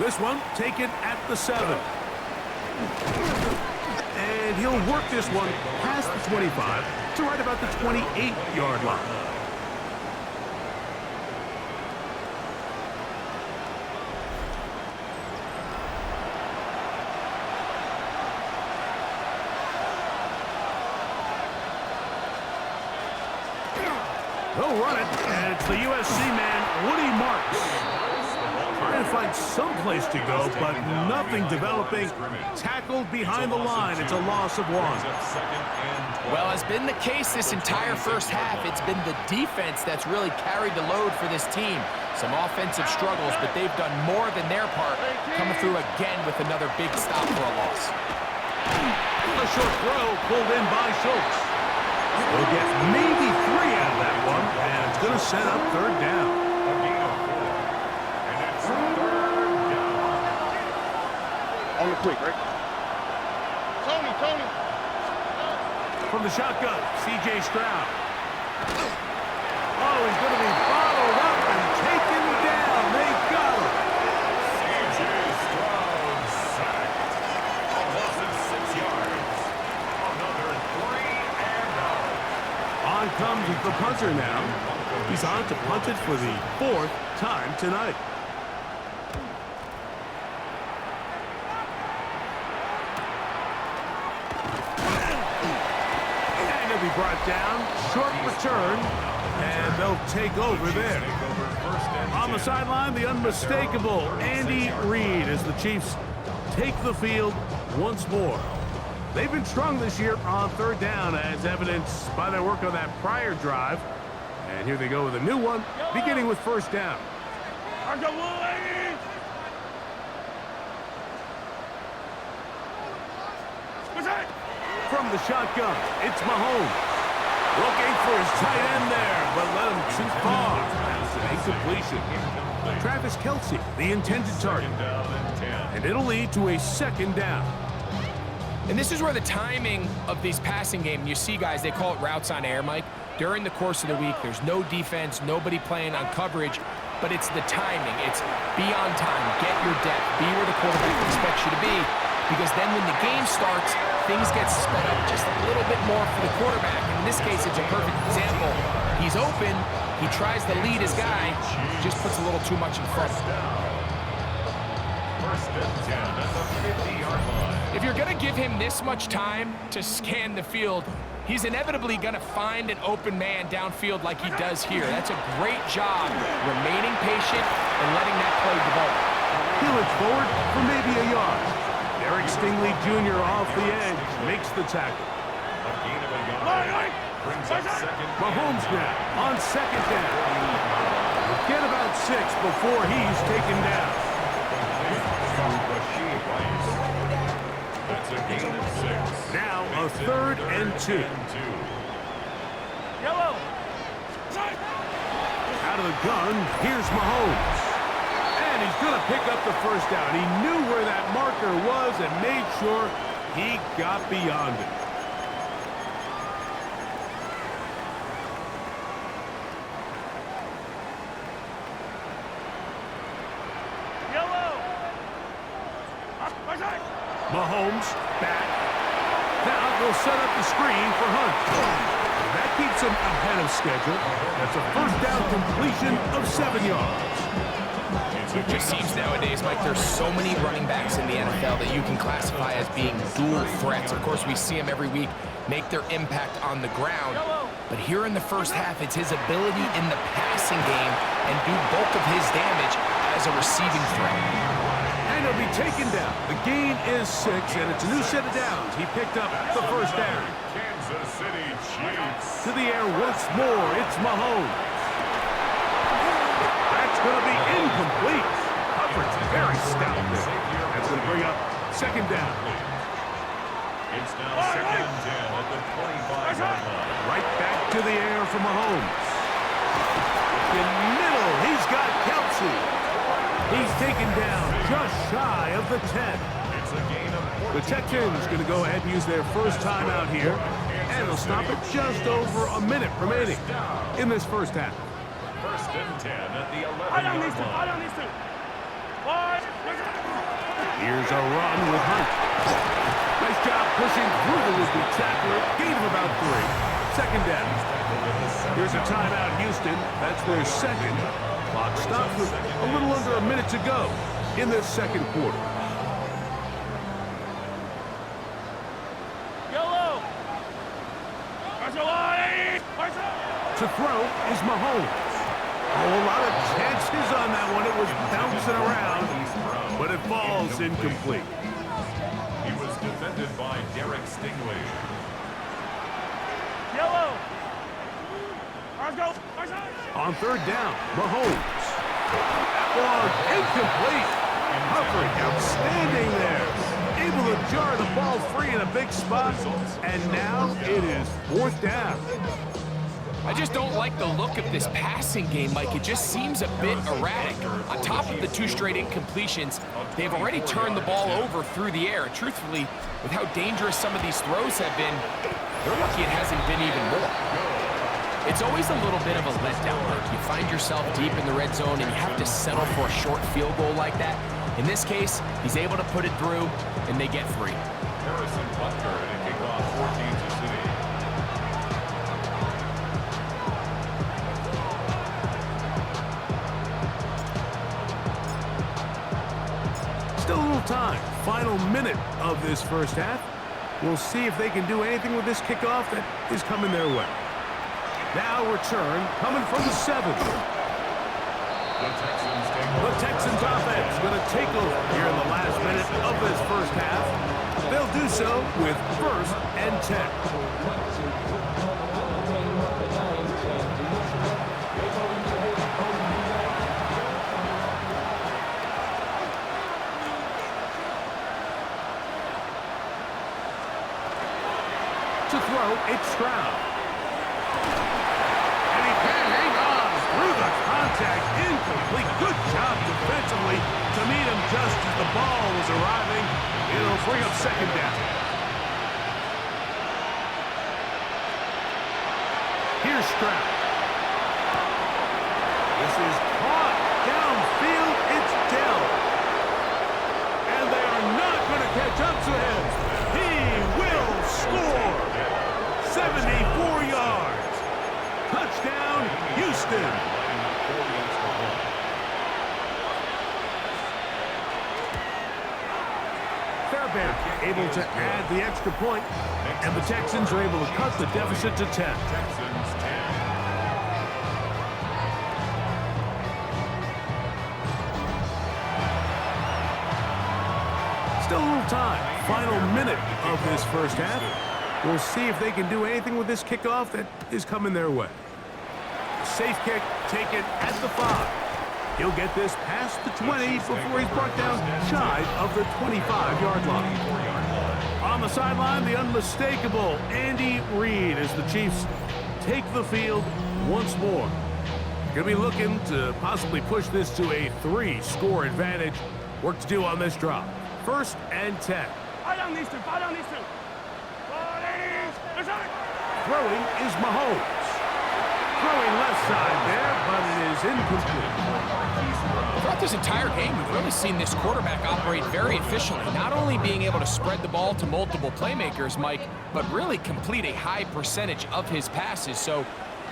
This one taken at the 7. And he'll work this one past the 25 to right about the 28-yard line. They'll run it, and it's the USC man, Woody Marks. Trying to find some place to go, but nothing developing. Tackled behind the line. It's a loss of 1. Well, has been the case this entire first half. It's been the defense that's really carried the load for this team. Some offensive struggles, but they've done more than their part, coming through again with another big stop for a loss. A short throw pulled in by Schultz. We'll get maybe 3 out of that one, and it's going to set up 3rd down. A gain of 4. And it's 3rd down. On the quick, right? Tony. From the shotgun, C.J. Stroud. Oh, he's going to be followed up and taken down. They got him. C.J. Stroud sacked. A loss of 6 yards. Another 3 and out. On comes the punter now. He's on to punt it for the 4th time tonight. And he'll be brought down. Short return. And they'll take over there. On the sideline, the unmistakable Andy Reid as the Chiefs take the field once more. They've been strong this year on 3rd down, as evidenced by their work on that prior drive. And here they go with a new one, beginning with 1st down. From the shotgun, it's Mahomes. Looking for his tight end there, but let him too far. That's an incompletion. Travis Kelce, the intended target. And it'll lead to a 2nd down. And this is where the timing of these passing game, you see guys, they call it routes on air, Mike. During the course of the week, there's no defense, nobody playing on coverage, but it's the timing. It's be on time, get your depth, be where the quarterback expects you to be, because then when the game starts, things get sped up just a little bit more for the quarterback. In this case, it's a perfect example. He's open, he tries to lead his guy, just puts a little too much in front. 1st and 10 at the 50-yard line. If you're going to give him this much time to scan the field, he's inevitably going to find an open man downfield like he does here. That's a great job remaining patient and letting that play develop. He looks forward for maybe a yard. Eric Stingley Jr. off the edge makes the tackle. A gain of a yard. Brings up 2nd. Mahomes now on 2nd down. Get about 6 before he's taken down. That's a gain of 6. Now a 3rd and 2. Yellow. Out of the gun, here's Mahomes. And he's going to pick up the 1st down. He knew where that marker was and made sure he got beyond it. Mahomes back. Now they'll set up the screen for Hunt. That keeps him ahead of schedule. That's a 1st down completion of 7 yards. It just seems nowadays, Mike, there's so many running backs in the NFL that you can classify as being dual threats. Of course, we see them every week make their impact on the ground. But here in the first half, it's his ability in the passing game and do bulk of his damage as a receiving threat. And he'll be taken down. The gain is 6, and it's a new set of downs. He picked up the 1st down. Kansas City Chiefs. To the air once more, it's Mahomes. going to be incomplete. Coverage very stout there. That's going to bring up second down. It's now second and 10 at the 25-yard line. Right back to the air for Mahomes. In middle, he's got Kelsey. He's taken down just shy of the 10. It's a gain of 14. The Texans going to go ahead and use their first time out here, and they'll stop at just over a minute remaining in this first half. First and 10 at the 11-yard line. Here's a run with Hunt. Nice job pushing through the would-be tackler. Gain of about 3. Second down. Here's a timeout, Houston. That's their second. Clock stops with a little under a minute to go in this second quarter. To throw is Mahomes. A lot of chances on that one. It was bouncing around, but it falls incomplete. He was defended by Derek Stingley. On third down, Mahomes. That one incomplete. Humphrey outstanding there. Able to jar the ball free in a big spot, and now it is fourth down. I just don't like the look of this passing game, Mike. It just seems a bit erratic. On top of the 2 straight incompletions, they've already turned the ball over through the air. And truthfully, with how dangerous some of these throws have been, they're lucky it hasn't been even more. It's always a little bit of a letdown, Mike. You find yourself deep in the red zone and you have to settle for a short field goal like that. In this case, he's able to put it through, and they get 3. Harrison Butker and a kickoff for Kansas City. Still a little time. Final minute of this first half. We'll see if they can do anything with this kickoff that is coming their way. Now return coming from the 7. The Texans offense going to take over here in the last minute of this first half. They'll do so with first and 10. To throw, it's Stroud. And he can hang on through the contact. Incomplete. Good job defensively to meet him just as the ball was arriving. It'll bring up second down. Here's Stroud. This is caught downfield. It's Dell. And they are not going to catch up to him. He will score. 74 yards. Touchdown, Houston. Fairbairn able to add the extra point, and the Texans are able to cut the deficit to 10. Texans 10. Still a little time. Final minute of this first half. We'll see if they can do anything with this kickoff that is coming their way. Safe kick taken at the 5. He'll get this past the 20 before he's brought down shy of the 25-yard line. On the sideline, the unmistakable Andy Reid as the Chiefs take the field once more. Going to be looking to possibly push this to a 3-score advantage. Work to do on this drop. First and 10. Throwing is Mahomes. Throwing left side there, but it is incomplete. Throughout this entire game, we've really seen this quarterback operate very efficiently, not only being able to spread the ball to multiple playmakers, Mike, but really complete a high percentage of his passes. So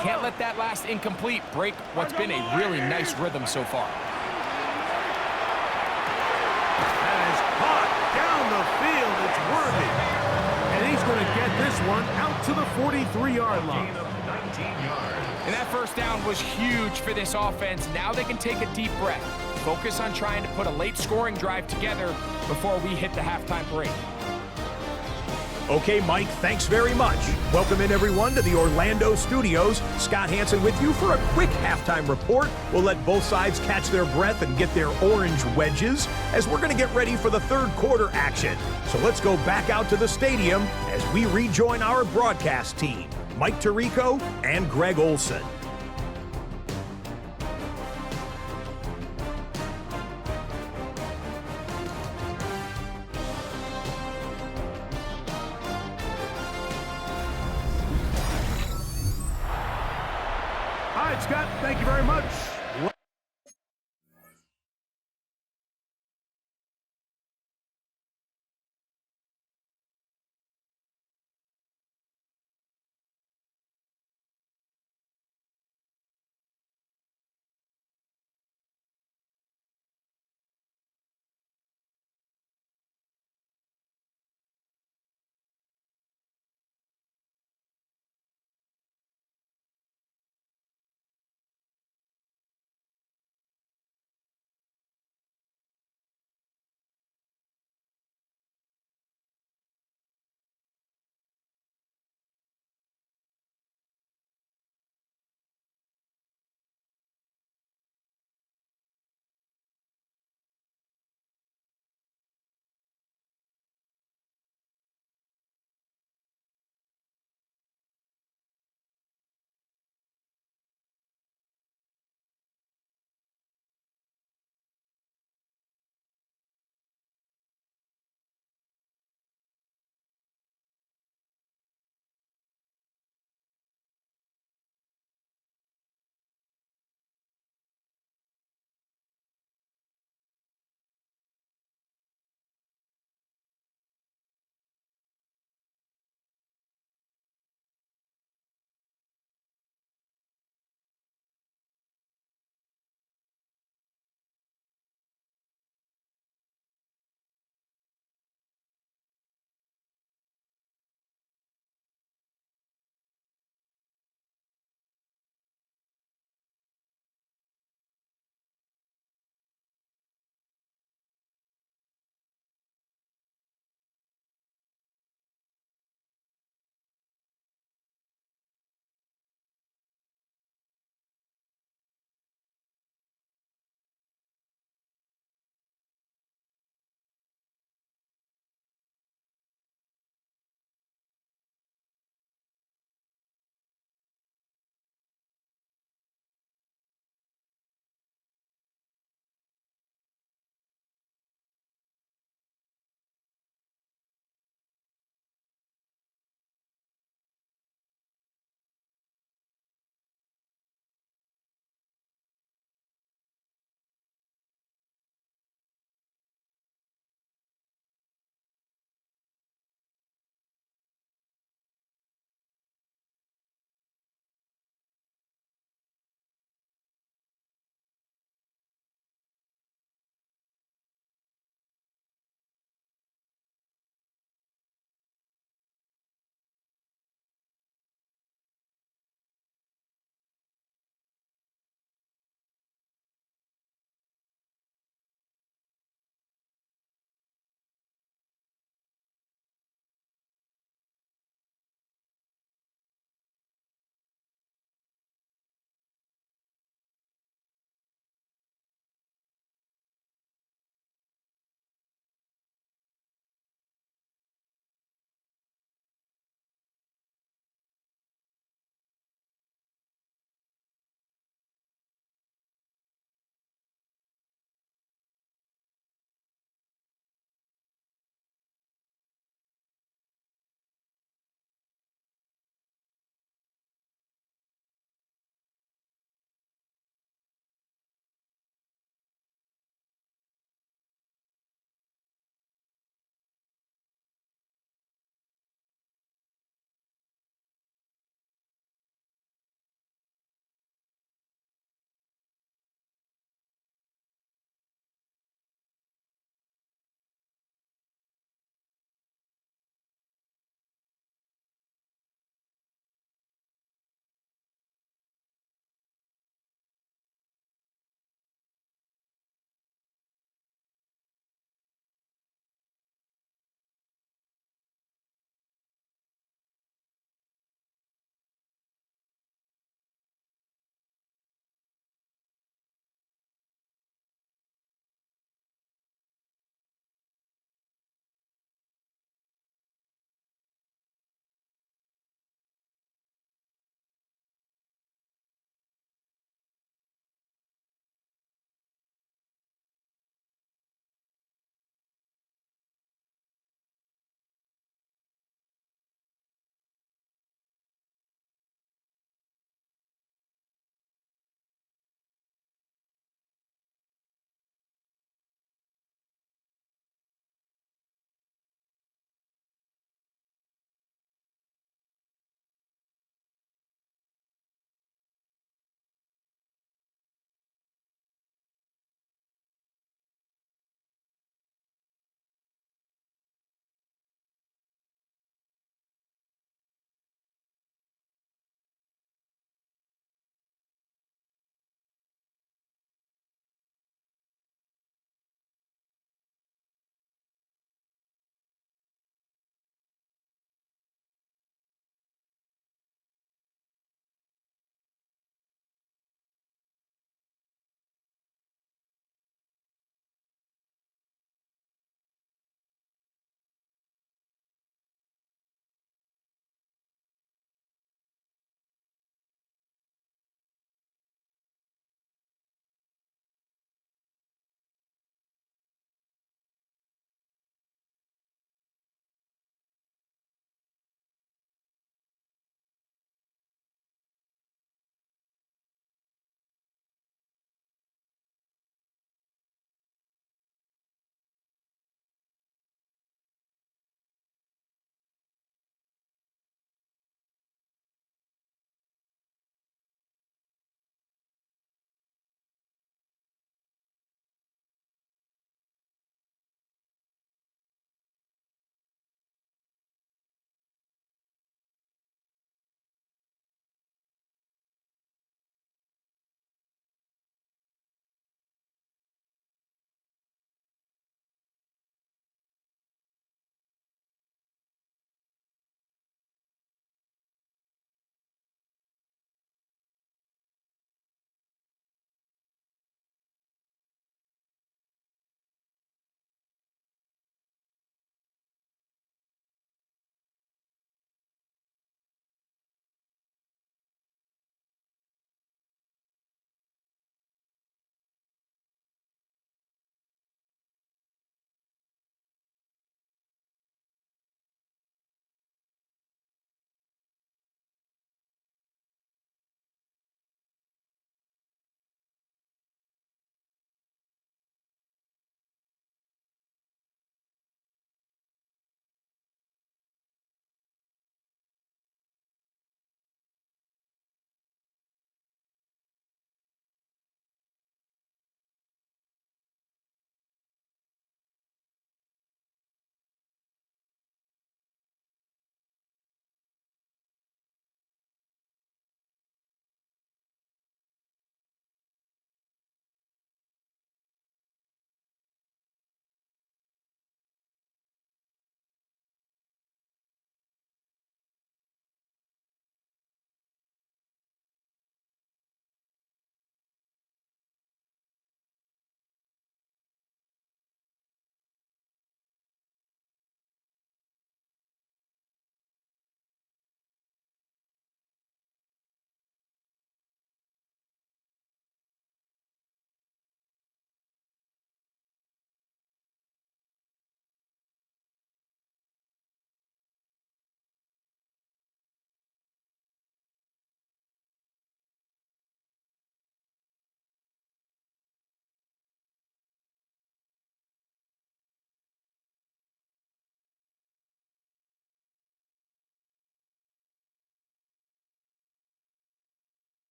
can't let that last incomplete break what's been a really nice rhythm so far. That is caught down the field. It's Worthy. And he's going to get this one out to the 43-yard line. And that first down was huge for this offense. Now they can take a deep breath, focus on trying to put a late scoring drive together before we hit the halftime break. Okay, Mike, thanks very much. Welcome in, everyone, to the Orlando studios. Scott Hansen with you for a quick halftime report. We'll let both sides catch their breath and get their orange wedges as we're going to get ready for the third quarter action. So let's go back out to the stadium as we rejoin our broadcast team, Mike Tirico and Greg Olson. All right, Scott, thank you very much.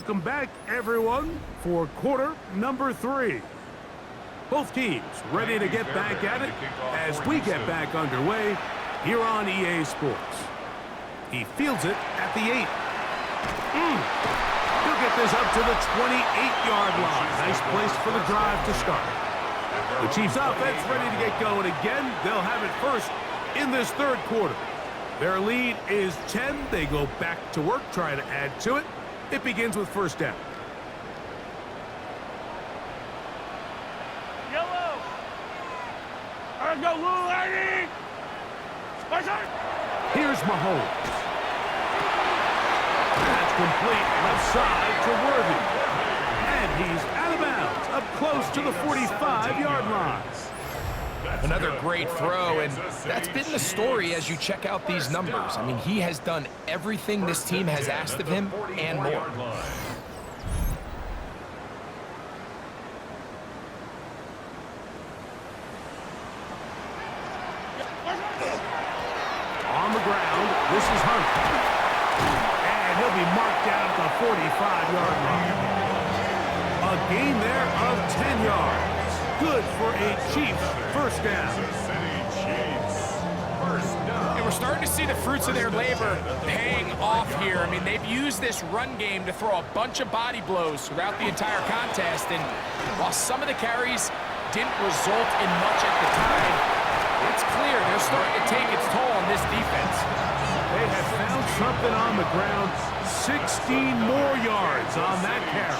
Welcome back, everyone, for quarter number 3. Both teams ready to get back at it as we get back underway here on EA Sports. He fields it at the 8. He'll get this up to the 28-yard line. Nice place for the drive to start. The Chiefs offense ready to get going again. They'll have it first in this third quarter. Their lead is 10. They go back to work, try to add to it. It begins with first down. Yellow. Let's go, little lady. Here's Mahomes. That's complete left side to Worthy. And he's out of bounds, up close to the 45-yard line. Another great throw, and that's been the story as you check out these numbers. I mean, he has done everything this team has asked of him and more. On the ground, this is Hunt. And he'll be marked down at the 45-yard line. A gain there of 10 yards. Good for a Chiefs first down. And we're starting to see the fruits of their labor paying off here. I mean, they've used this run game to throw a bunch of body blows throughout the entire contest. And while some of the carries didn't result in much at the time, it's clear they're starting to take its toll on this defense. They have found something on the ground. 16 more yards on that carry.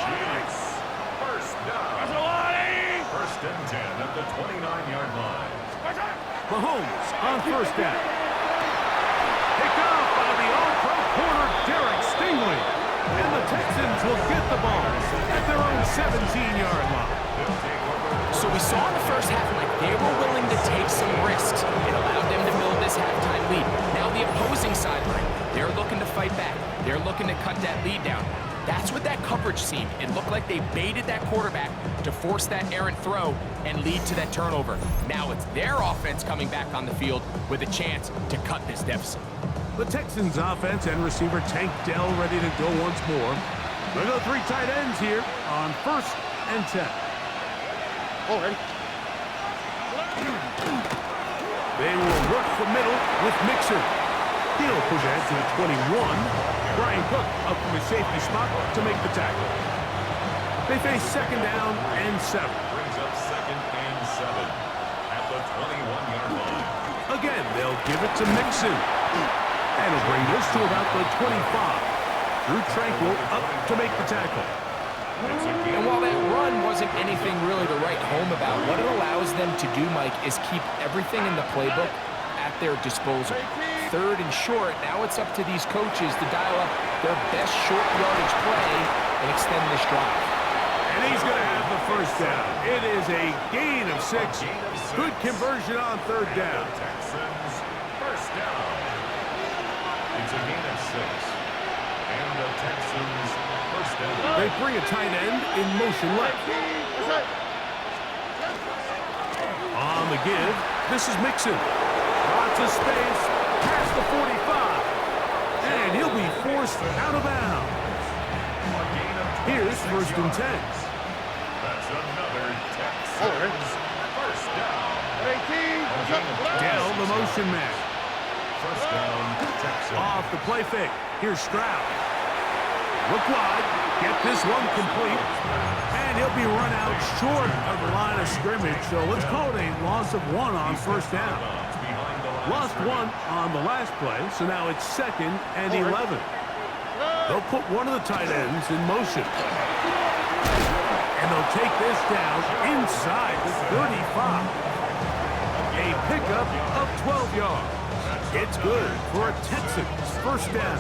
First down. First and 10 at the 29-yard line. Mahomes on first down. Picked off by the all-pro corner, Derek Stingley. And the Texans will get the ball at their own 17-yard line. So we saw in the first half, like, they were willing to take some risks. It allowed them to build this halftime lead. Now the opposing sideline, they're looking to fight back. They're looking to cut that lead down. That's what that coverage seemed. It looked like they baited that quarterback to force that errant throw and lead to that turnover. Now it's their offense coming back on the field with a chance to cut this deficit. The Texans offense and receiver Tank Dell ready to go once more. They'll go 3 tight ends here on first and 10. Oh, ready. They will work the middle with Mixon. He'll push ahead to the 21. Brian Cook up from his safety spot to make the tackle. They face second down and 7. Brings up second and 7 at the 21-yard line. Again, they'll give it to Mixon. And he'll bring this to about the 25. Drew Tranquil up to make the tackle. And while that run wasn't anything really to write home about, what it allows them to do, Mike, is keep everything in the playbook at their disposal. Third and short, now it's up to these coaches to dial up their best short yardage play and extend this drive. And he's going to have the first down. It is a gain of 6. Good conversion on third down. Texans first down. It's a gain of 6. And the Texans first down. They bring a tight end in motion left. On the give, this is Mixon. Lots of space, past the 45. And he'll be forced out of bounds. Here's first and 10. That's another Texans first down. 18. Dell, the motion man. First down, Texans. Off the play fake. Here's Stroud. Look wide. Get this one complete. And he'll be run out short of the line of scrimmage. So let's call it a loss of 1 on first down. Lost 1 on the last play, so now it's second and 11. They'll put one of the tight ends in motion. And they'll take this down inside the 35. A pickup of 12 yards. It's good for a Texans first down.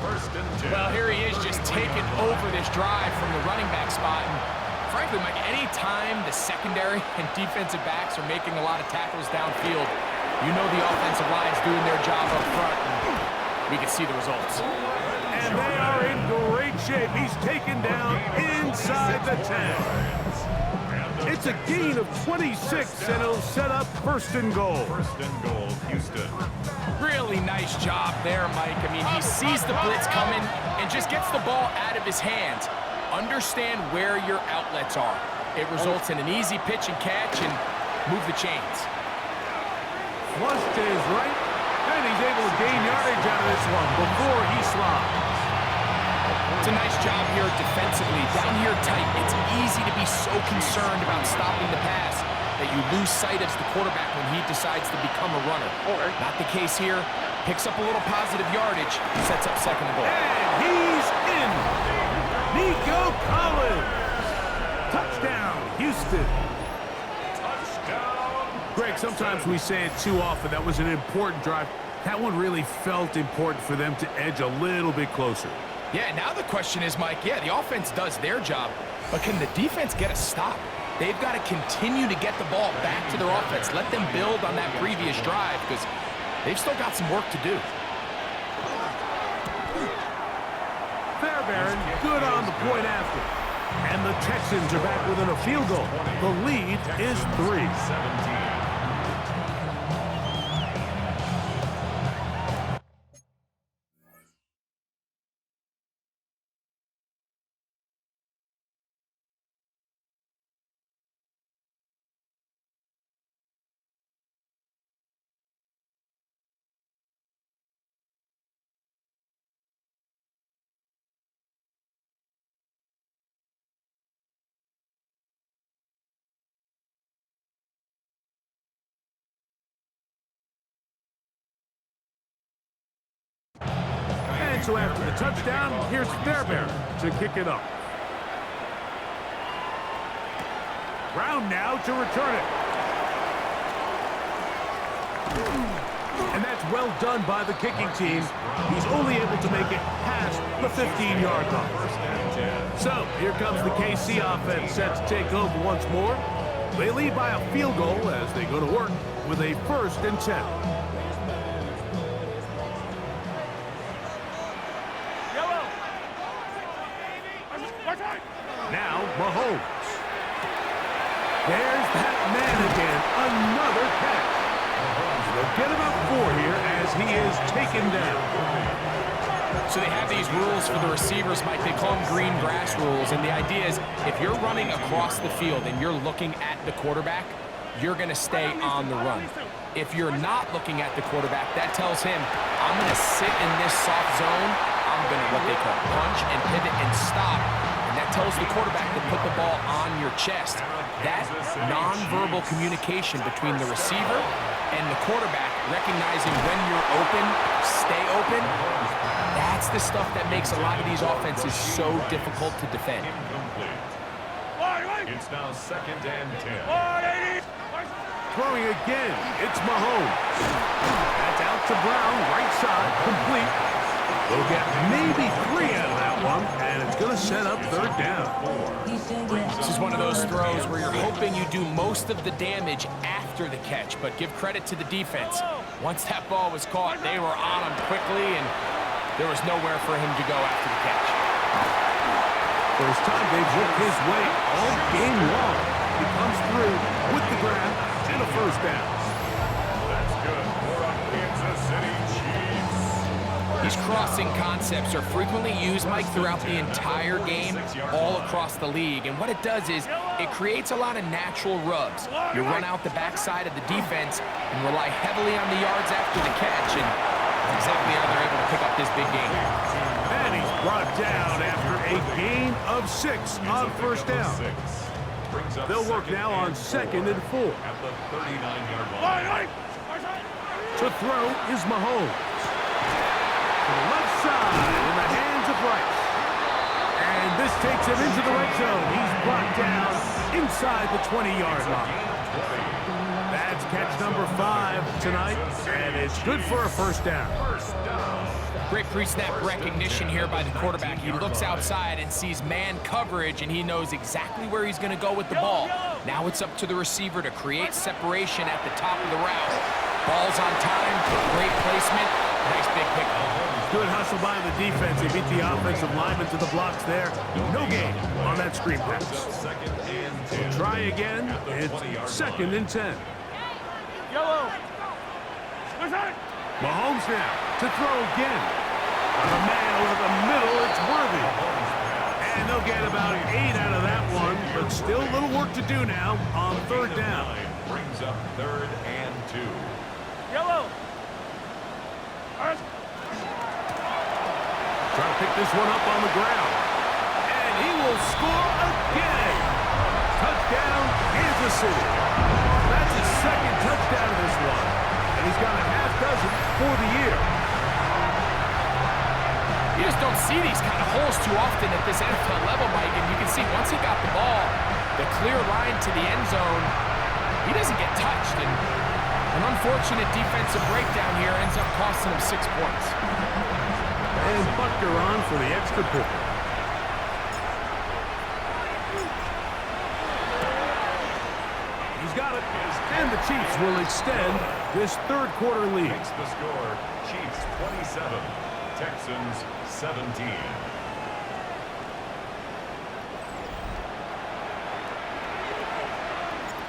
First and 10. Well, here he is just taking over this drive from the running back spot. And frankly, Mike, any time the secondary and defensive backs are making a lot of tackles downfield, you know the offensive line's doing their job up front, and we can see the results. And they are in great shape. He's taken down inside the 10. It's It's a gain of 26, and it'll set up first and goal. First and goal, Houston. Really nice job there, Mike. I mean, he sees the blitz coming and just gets the ball out of his hands. Understand where your outlets are. It results in an easy pitch and catch and move the chains. Flush to his right, and he's able to gain yardage out of this one before he slides. It's a nice job here defensively. Down here tight, it's easy to be so concerned about stopping the pass that you lose sight of the quarterback when he decides to become a runner. Not the case here. Picks up a little positive yardage, sets up second and goal. And he's in. Nico Collins. Touchdown, Houston. Touchdown. Greg, sometimes we say it too often. That was an important drive. That one really felt important for them to edge a little bit closer. Yeah, now the question is, Mike, yeah, the offense does their job, but can the defense get a stop? They've got to continue to get the ball back to their offense. Let them build on that previous drive because they've still got some work to do. Fairbairn, good on the point after. And the Texans are back within a field goal. The lead is 3. 17. And so after the touchdown, here's Fairbairn to kick it up. Brown now to return it. And that's well done by the kicking team. He's only able to make it past the 15-yard line. First and 10. So here comes the KC offense set to take over once more. They lead by a field goal as they go to work with a 1st and 10. Now, Mahomes. There's that man again. Another catch. They'll get about 4 here as he is taken down. So they have these rules for the receivers, Mike. They call them green grass rules, and the idea is if you're running across the field and you're looking at the quarterback, you're going to stay on the run. If you're not looking at the quarterback, that tells him, I'm going to sit in this soft zone. I'm going to what they call punch and pivot and stop. And that tells the quarterback to put the ball on your chest. That nonverbal communication between the receiver and the quarterback, recognizing when you're open, stay open, that's the stuff that makes a lot of these offenses so difficult to defend. Incomplete. It's now 2nd and 10. Throwing again, it's Mahomes. That's out to Brown, right side, complete. They'll get maybe 3 out of that one, and it's going to set up 3rd down. This is one of those throws where you're hoping you do most of the damage after the catch, but give credit to the defense. Once that ball was caught, they were on him quickly, and there was nowhere for him to go after the catch. First time they've worked his way all game long. He comes through with the grab and a 1st down. That's good for a Kansas City Chiefs. These crossing concepts are frequently used, Mike, throughout the entire game, all across the league. And what it does is it creates a lot of natural rubs. You run out the backside of the defense and rely heavily on the yards after the catch, and that's exactly how they're able to pick up this big game. And he's brought down after a gain of 6 on 1st down. They'll work now on 2nd and 4. At the 39-yard line. To throw is Mahomes. To the left side in the hands of Rice. And this takes him into the red zone. He's brought down inside the 20-yard line. That's catch number 5 tonight, and it's good for a 1st down. Great pre-snap recognition here by the quarterback. He looks outside and sees man coverage, and he knows exactly where he's going to go with the ball. Now it's up to the receiver to create separation at the top of the route. Ball's on time, great placement, Nice big pickup. Good hustle by the defense. They beat the offensive lineman to the blocks there. No gain on that screen pass. Second and 10. Try again. It's 2nd and 10. Yellow. Mahomes now to throw again. On a man over the middle, it's Worthy. And they'll get about 8 out of that one, but still a little work to do now on 3rd down. Brings up 3rd and 2. Yellow. Trying to pick this one up on the ground. And he will score again. Touchdown, Kansas City. That's his 2nd touchdown of this one. And he's got a half dozen for the year. You just don't see these kind of holes too often at this NFL level, Mike. And you can see once he got the ball, the clear line to the end zone, he doesn't get touched. And an unfortunate defensive breakdown here ends up costing him 6 points. And Butker on for the extra point. He's got it. And the Chiefs will extend this 3rd quarter lead. Makes the score. Chiefs 27. Texans 17.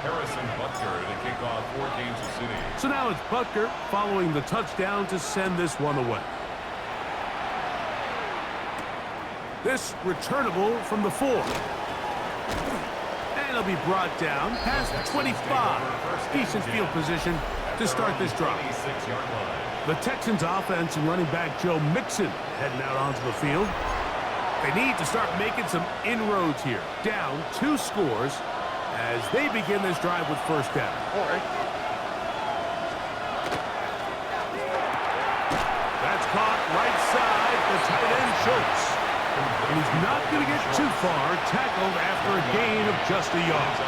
Harrison Butker to kick off for Kansas City. So now it's Butker following the touchdown to send this one away. This returnable from the 4. And it'll be brought down past 25. Decent field position to start this drive. 26-yard line. The Texans offense and running back Joe Mixon heading out onto the field. They need to start making some inroads here. Down 2 scores as they begin this drive with 1st down. That's caught right side, the tight end Schultz. And he's not going to get too far, tackled after a gain of just a yard.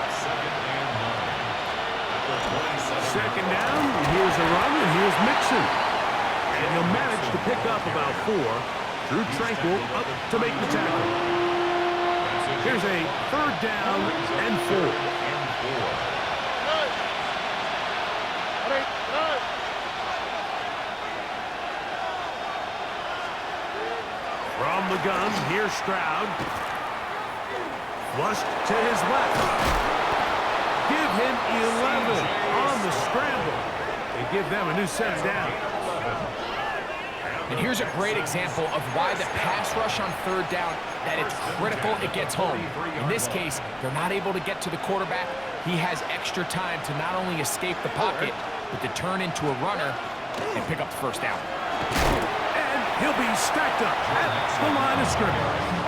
Second down, here's a run, and here's Mixon. And he'll manage to pick up about 4. Drew Tranquil up to make the tackle. Here's a 3rd down and 4. From the gun, here's Stroud. Flushed to his left. Give him 11 on the scramble. They give them a new set down. And here's a great example of why the pass rush on 3rd down, that it's critical it gets home. In this case, they're not able to get to the quarterback. He has extra time to not only escape the pocket, but to turn into a runner and pick up the 1st down. And he'll be stacked up at the line of scrimmage.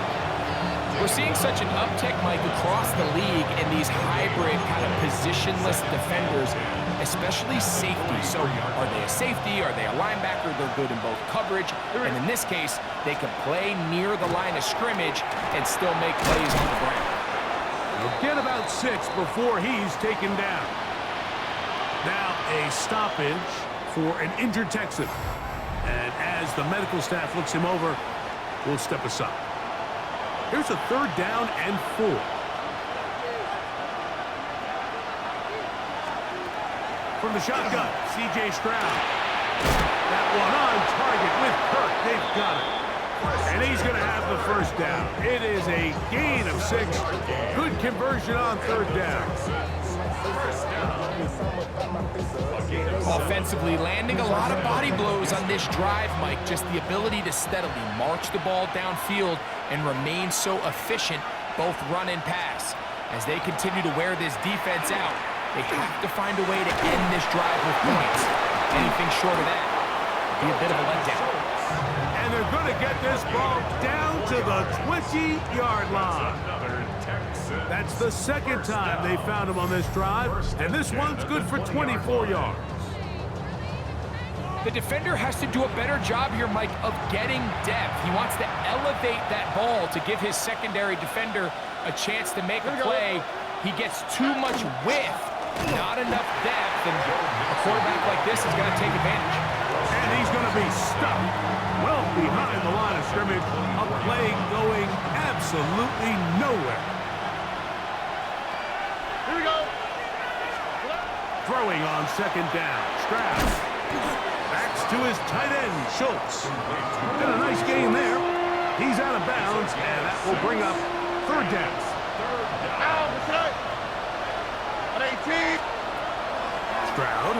We're seeing such an uptick, Mike, across the league in these hybrid kind of positionless defenders, especially safety. So are they a safety? Are they a linebacker? They're good in both coverage. And in this case, they can play near the line of scrimmage and still make plays on the ground. He'll get about 6 before he's taken down. Now a stoppage for an injured Texan. And as the medical staff looks him over, we'll step aside. Here's a 3rd down and 4. From the shotgun, C.J. Stroud. That one on target with Kirk. They've got it. And he's going to have the 1st down. It is a gain of 6. Good conversion on 3rd down. Offensively, landing a lot of body blows on this drive, Mike. Just the ability to steadily march the ball downfield and remain so efficient, both run and pass. As they continue to wear this defense out, they have to find a way to end this drive with points. Anything short of that would be a bit of a letdown. And they're going to get this ball down to the 20-yard line. That's the 2nd time they found him on this drive, and this one's good for 24 yards. The defender has to do a better job here, Mike, of getting depth. He wants to elevate that ball to give his secondary defender a chance to make a play. He gets too much width, not enough depth, and a quarterback like this is going to take advantage. And he's going to be stuck well behind the line of scrimmage. A play going absolutely nowhere. Here we go. Throwing on 2nd down. Stroud. Backs to his tight end, Schultz. And a nice game there. He's out of bounds, and that will bring up third down. Out, cut. At 18. Stroud.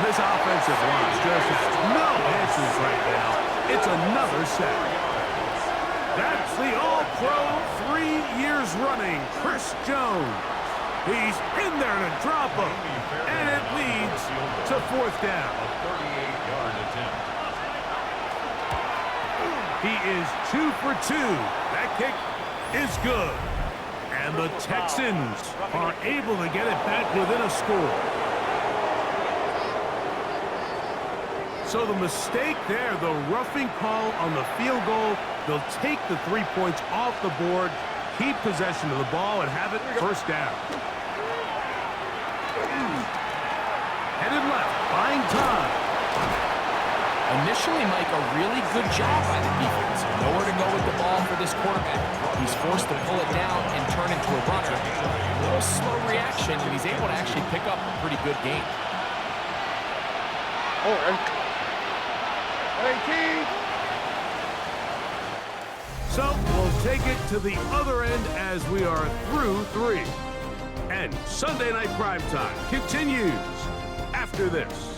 This offensive line just has no answers right now. It's another sack. That's the All-Pro 3 years running, Chris Jones. He's in there to drop him, and it leads to fourth down. A 38-yard attempt. He is 2 for 2. That kick is good. And the Texans are able to get it back within a score. So the mistake there, the roughing call on the field goal, they'll take the 3 points off the board, keep possession of the ball, and have it first down. Headed left, buying time. Initially, Mike, a really good job by the defense. Nowhere to go with the ball for this quarterback. He's forced to pull it down and turn into a runner. A little slow reaction, and he's able to actually pick up a pretty good game. Oh, and 18. So we'll take it to the other end as we are through 3. And Sunday Night Primetime continues after this.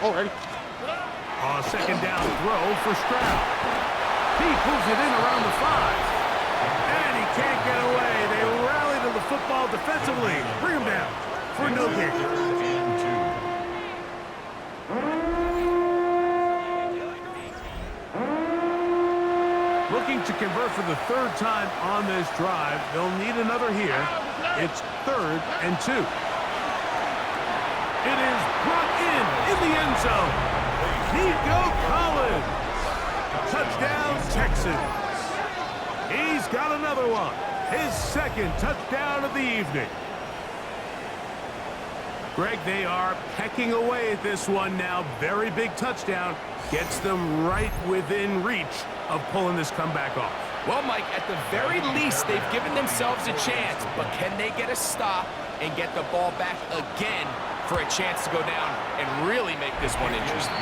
Oh, ready? A second down throw for Stroud. He pulls it in around the 5. And he can't get away. They rally to the football defensively. Bring him down for no gain. Looking to convert for the 3rd time on this drive. They'll need another here. It's 3rd and 2. It is brought in the end zone. Nico Collins. Touchdown, Texans. He's got another one. His 2nd touchdown of the evening. Greg, they are pecking away at this one now. Very big touchdown. Gets them right within reach of pulling this comeback off. Well, Mike, at the very least, they've given themselves a chance, but can they get a stop and get the ball back again for a chance to go down and really make this one interesting?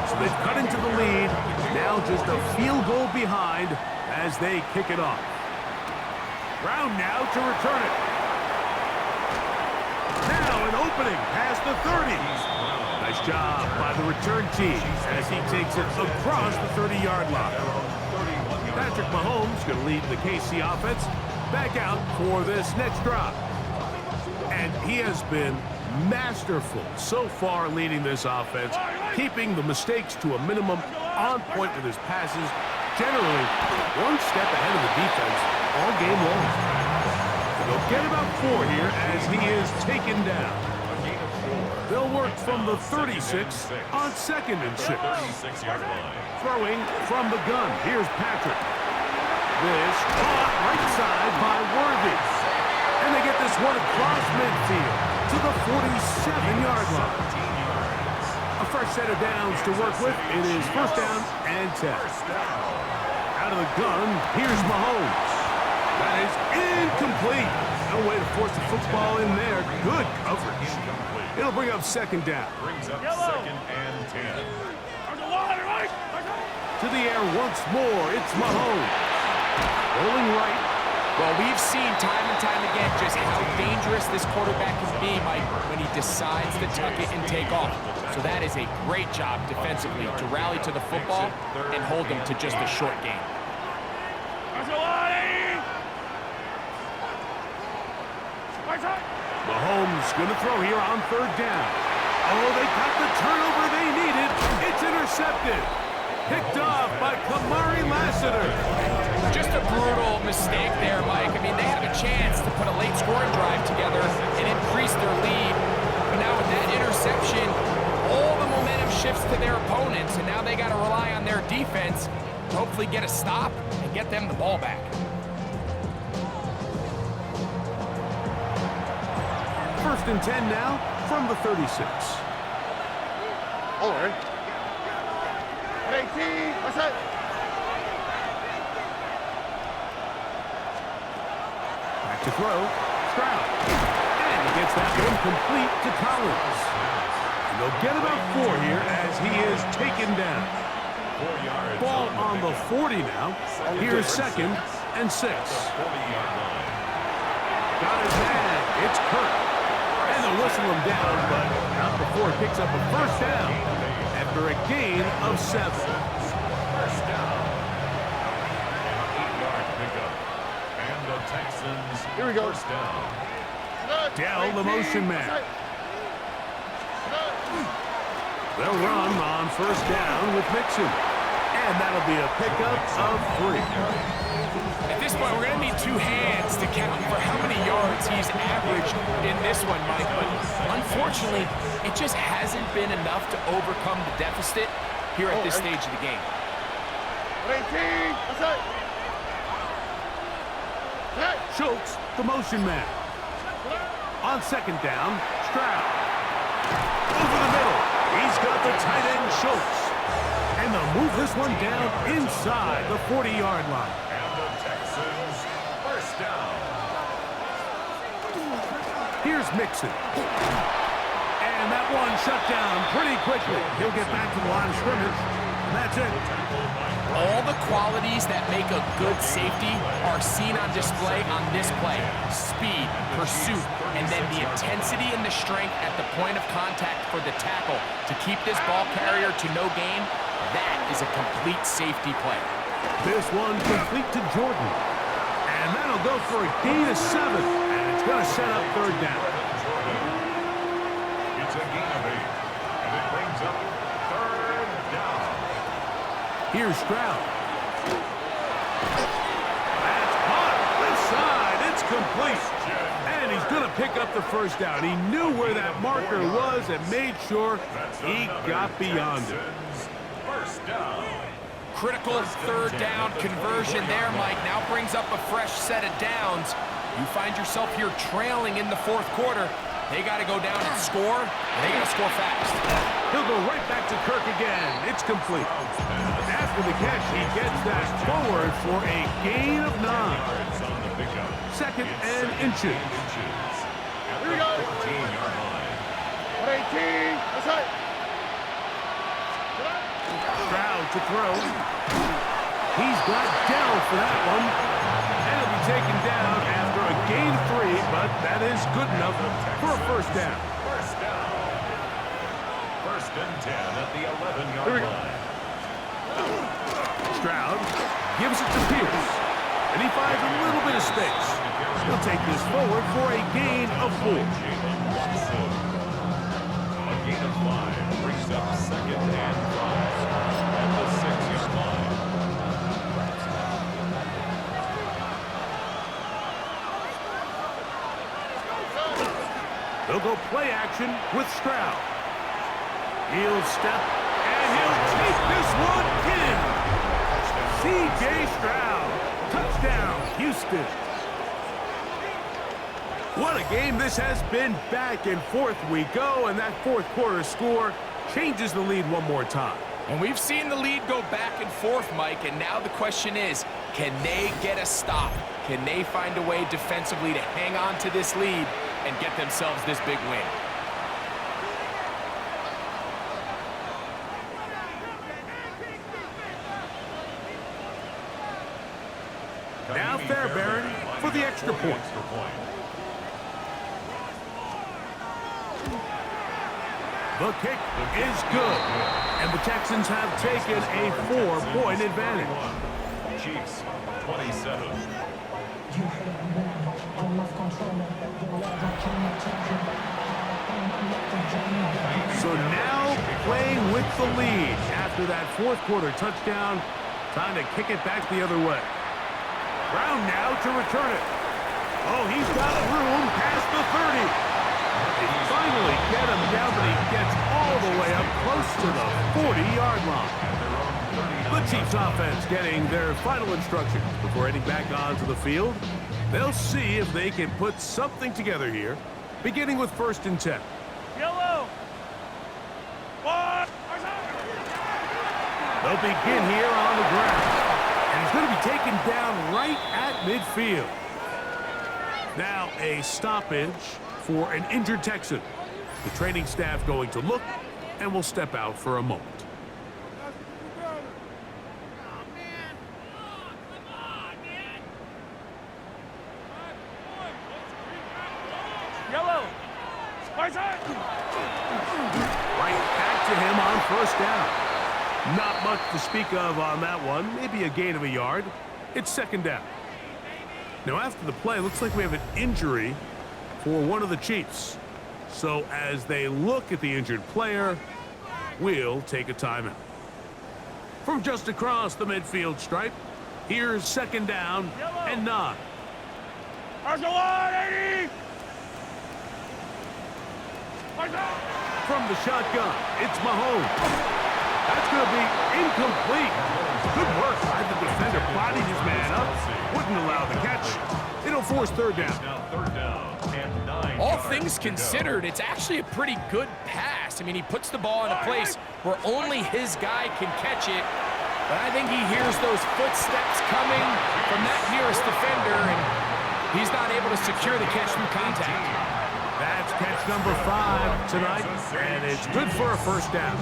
So they've cut into the lead. Now just a field goal behind as they kick it off. Brown now to return it. Now an opening past the 30. Nice job by the return team as he takes it across the 30-yard line. Patrick Mahomes going to lead the KC offense back out for this next drive. And he has been masterful so far leading this offense, keeping the mistakes to a minimum, on point with his passes, generally one step ahead of the defense all game long. They'll get about 4 here as he is taken down. They'll work from the 36 on 2nd and 6. Throwing from the gun. Here's Patrick. This caught right side by Worthy. And they get this one across midfield to the 47-yard line. A fresh set of downs to work with. It is 1st down and 10. Out of the gun, here's Mahomes. That is incomplete. No way to force the football in there. Good coverage. It'll bring up 2nd down. Brings up 2nd and 10. To the air once more. It's Mahomes. Rolling right. Well, we've seen time and time again just how dangerous this quarterback can be, Mike, when he decides to tuck it and take off. So that is a great job defensively to rally to the football and hold them to just a short game. Mahomes going to throw here on 3rd down. Oh, they got the turnover they needed. It's intercepted. Picked off by Kamari Lassiter. Just a brutal mistake there, Mike. I mean, they have a chance to put a late scoring drive together and increase their lead. But now with that interception, all the momentum shifts to their opponents, and now they got to rely on their defense to hopefully get a stop and get them the ball back. First and 10 now from the 36. All right. 18. What's that? Back to throw. Stroud. And he gets that one complete to Collins. And they'll get about 4 here as he is taken down. 4 yards. Ball on the 40 now. Here's 2nd and 6. Got his man. It's Kirk. And they'll whistle him down, but not before he picks up a 1st down after a gain of 7. 1st down. 8-yard pickup. And the Texans. Here we go. 1st down. Dell, the motion man. They'll run on 1st down with Mixon. And that'll be a pickup of 3. At this point, we're going to need 2 hands to count for how many yards he's averaged in this one, Mike. But unfortunately, it just hasn't been enough to overcome the deficit here at this stage of the game. 18. What's that? Schultz, the motion man. On 2nd down, Stroud. Over the middle. He's got the tight end, Schultz. And they'll move this one down inside the 40-yard line. And the Texans. 1st down. Here's Mixon. And that one shut down pretty quickly. He'll get back to the line of scrimmage That's it. All the qualities that make a good safety are seen on display on this play. Speed, pursuit, and then the intensity and the strength at the point of contact for the tackle to keep this ball carrier to no gain. That is a complete safety play. This one complete to Jordan. And that'll go for a gain of 7. And it's going to set up third down. It's a gain of 8. And it brings up third down. Here's Stroud. That's caught. Left side. It's complete. And he's going to pick up the first down. He knew where that marker was and made sure he got beyond it. First down. Critical third down conversion there, Mike. Now brings up a fresh set of downs. You find yourself here trailing in the fourth quarter. They got to go down and score, and they got to score fast. He'll go right back to Kirk again. It's complete. After the catch, he gets that forward for a gain of 9. Second and inches. Here we go. 14-yard line. 118. That's right. Stroud to throw. He's got down for that one. And it'll be taken down after a gain of 3, but that is good enough for a first down. First down. First and 10 at the 11-yard line. Stroud gives it to Pierce. And he finds a little bit of space. He'll take this forward for a gain of 4. A gain of 5 brings up second and 5 at the 6-yard line. They'll go play action with Stroud. He'll step, and he'll take this one in. C.J. Stroud. Touchdown, Houston. What a game this has been. Back and forth we go, and that fourth quarter score changes the lead one more time. And we've seen the lead go back and forth, Mike, and now the question is, can they get a stop? Can they find a way defensively to hang on to this lead and get themselves this big win? Now Fairbairn for the extra point. The kick is good, and the Texans have taken a 4-point advantage. Chiefs, 27. So now playing with the lead after that fourth quarter touchdown, time to kick it back the other way. Brown now to return it. Oh, he's got room past the 30. They finally get him down, but he gets all the way up close to the 40-yard line. The Chiefs offense getting their final instructions before heading back onto the field. They'll see if they can put something together here, beginning with 1st and 10. Yellow. What? They'll begin here on the ground. And he's going to be taken down right at midfield. Now a stoppage for an injured Texan. The training staff going to look and will step out for a moment. Yellow. Right back to him on 1st down. Not much to speak of on that one. Maybe a gain of a yard. It's 2nd down. Now after the play, looks like we have an injury for one of the Chiefs. So as they look at the injured player, we'll take a timeout. From just across the midfield stripe, here's 2nd down and 9. From the shotgun, it's Mahomes. That's going to be incomplete. Good work by the defender. Bodied his man up. Wouldn't allow the catch. It'll force 3rd down. Now 3rd down and 9 All yards things to go. considered, it's actually a pretty good pass. I mean, he puts the ball in a place where only his guy can catch it. But I think he hears those footsteps coming from that nearest defender, and he's not able to secure the catch through contact. That's catch number 5 tonight, and it's good for a 1st down.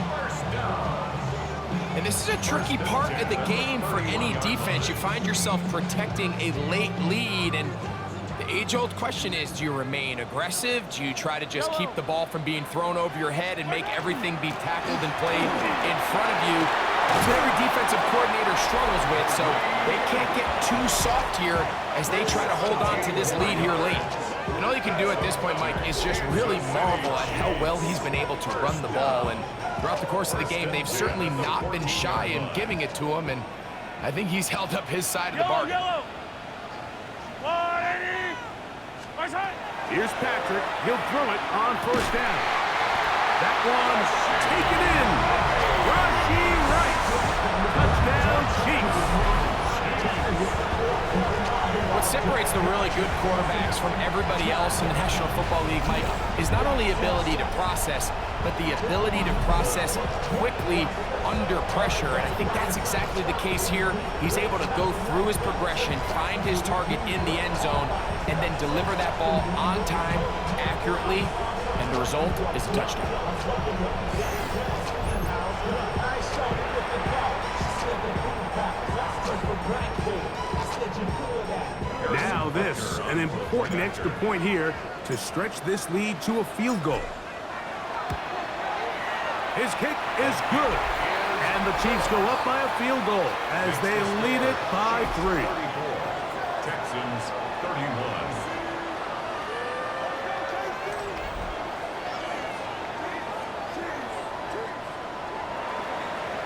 And this is a tricky part of the game for any defense. You find yourself protecting a late lead, and the age-old question is, do you remain aggressive? Do you try to just keep the ball from being thrown over your head and make everything be tackled and played in front of you? That's what every defensive coordinator struggles with, so they can't get too soft here as they try to hold on to this lead here late. And all you can do at this point, Mike, is just really marvel at how well he's been able to run the ball. And throughout the course of the game, they've certainly not been shy in giving it to him, and I think he's held up his side of the bargain. Here's Patrick. He'll throw it on first down. That one's taken in. Rashi Rice. Touchdown, Chiefs. What separates the really good quarterbacks from everybody else in the National Football League, Mike, is not only ability to process, but the ability to process quickly under pressure. And I think that's exactly the case here. He's able to go through his progression, find his target in the end zone, and then deliver that ball on time, accurately, and the result is a touchdown. Now this, an important extra point here to stretch this lead to a field goal. His kick is good. And the Chiefs go up by a field goal as they lead it by 3. Texans 31.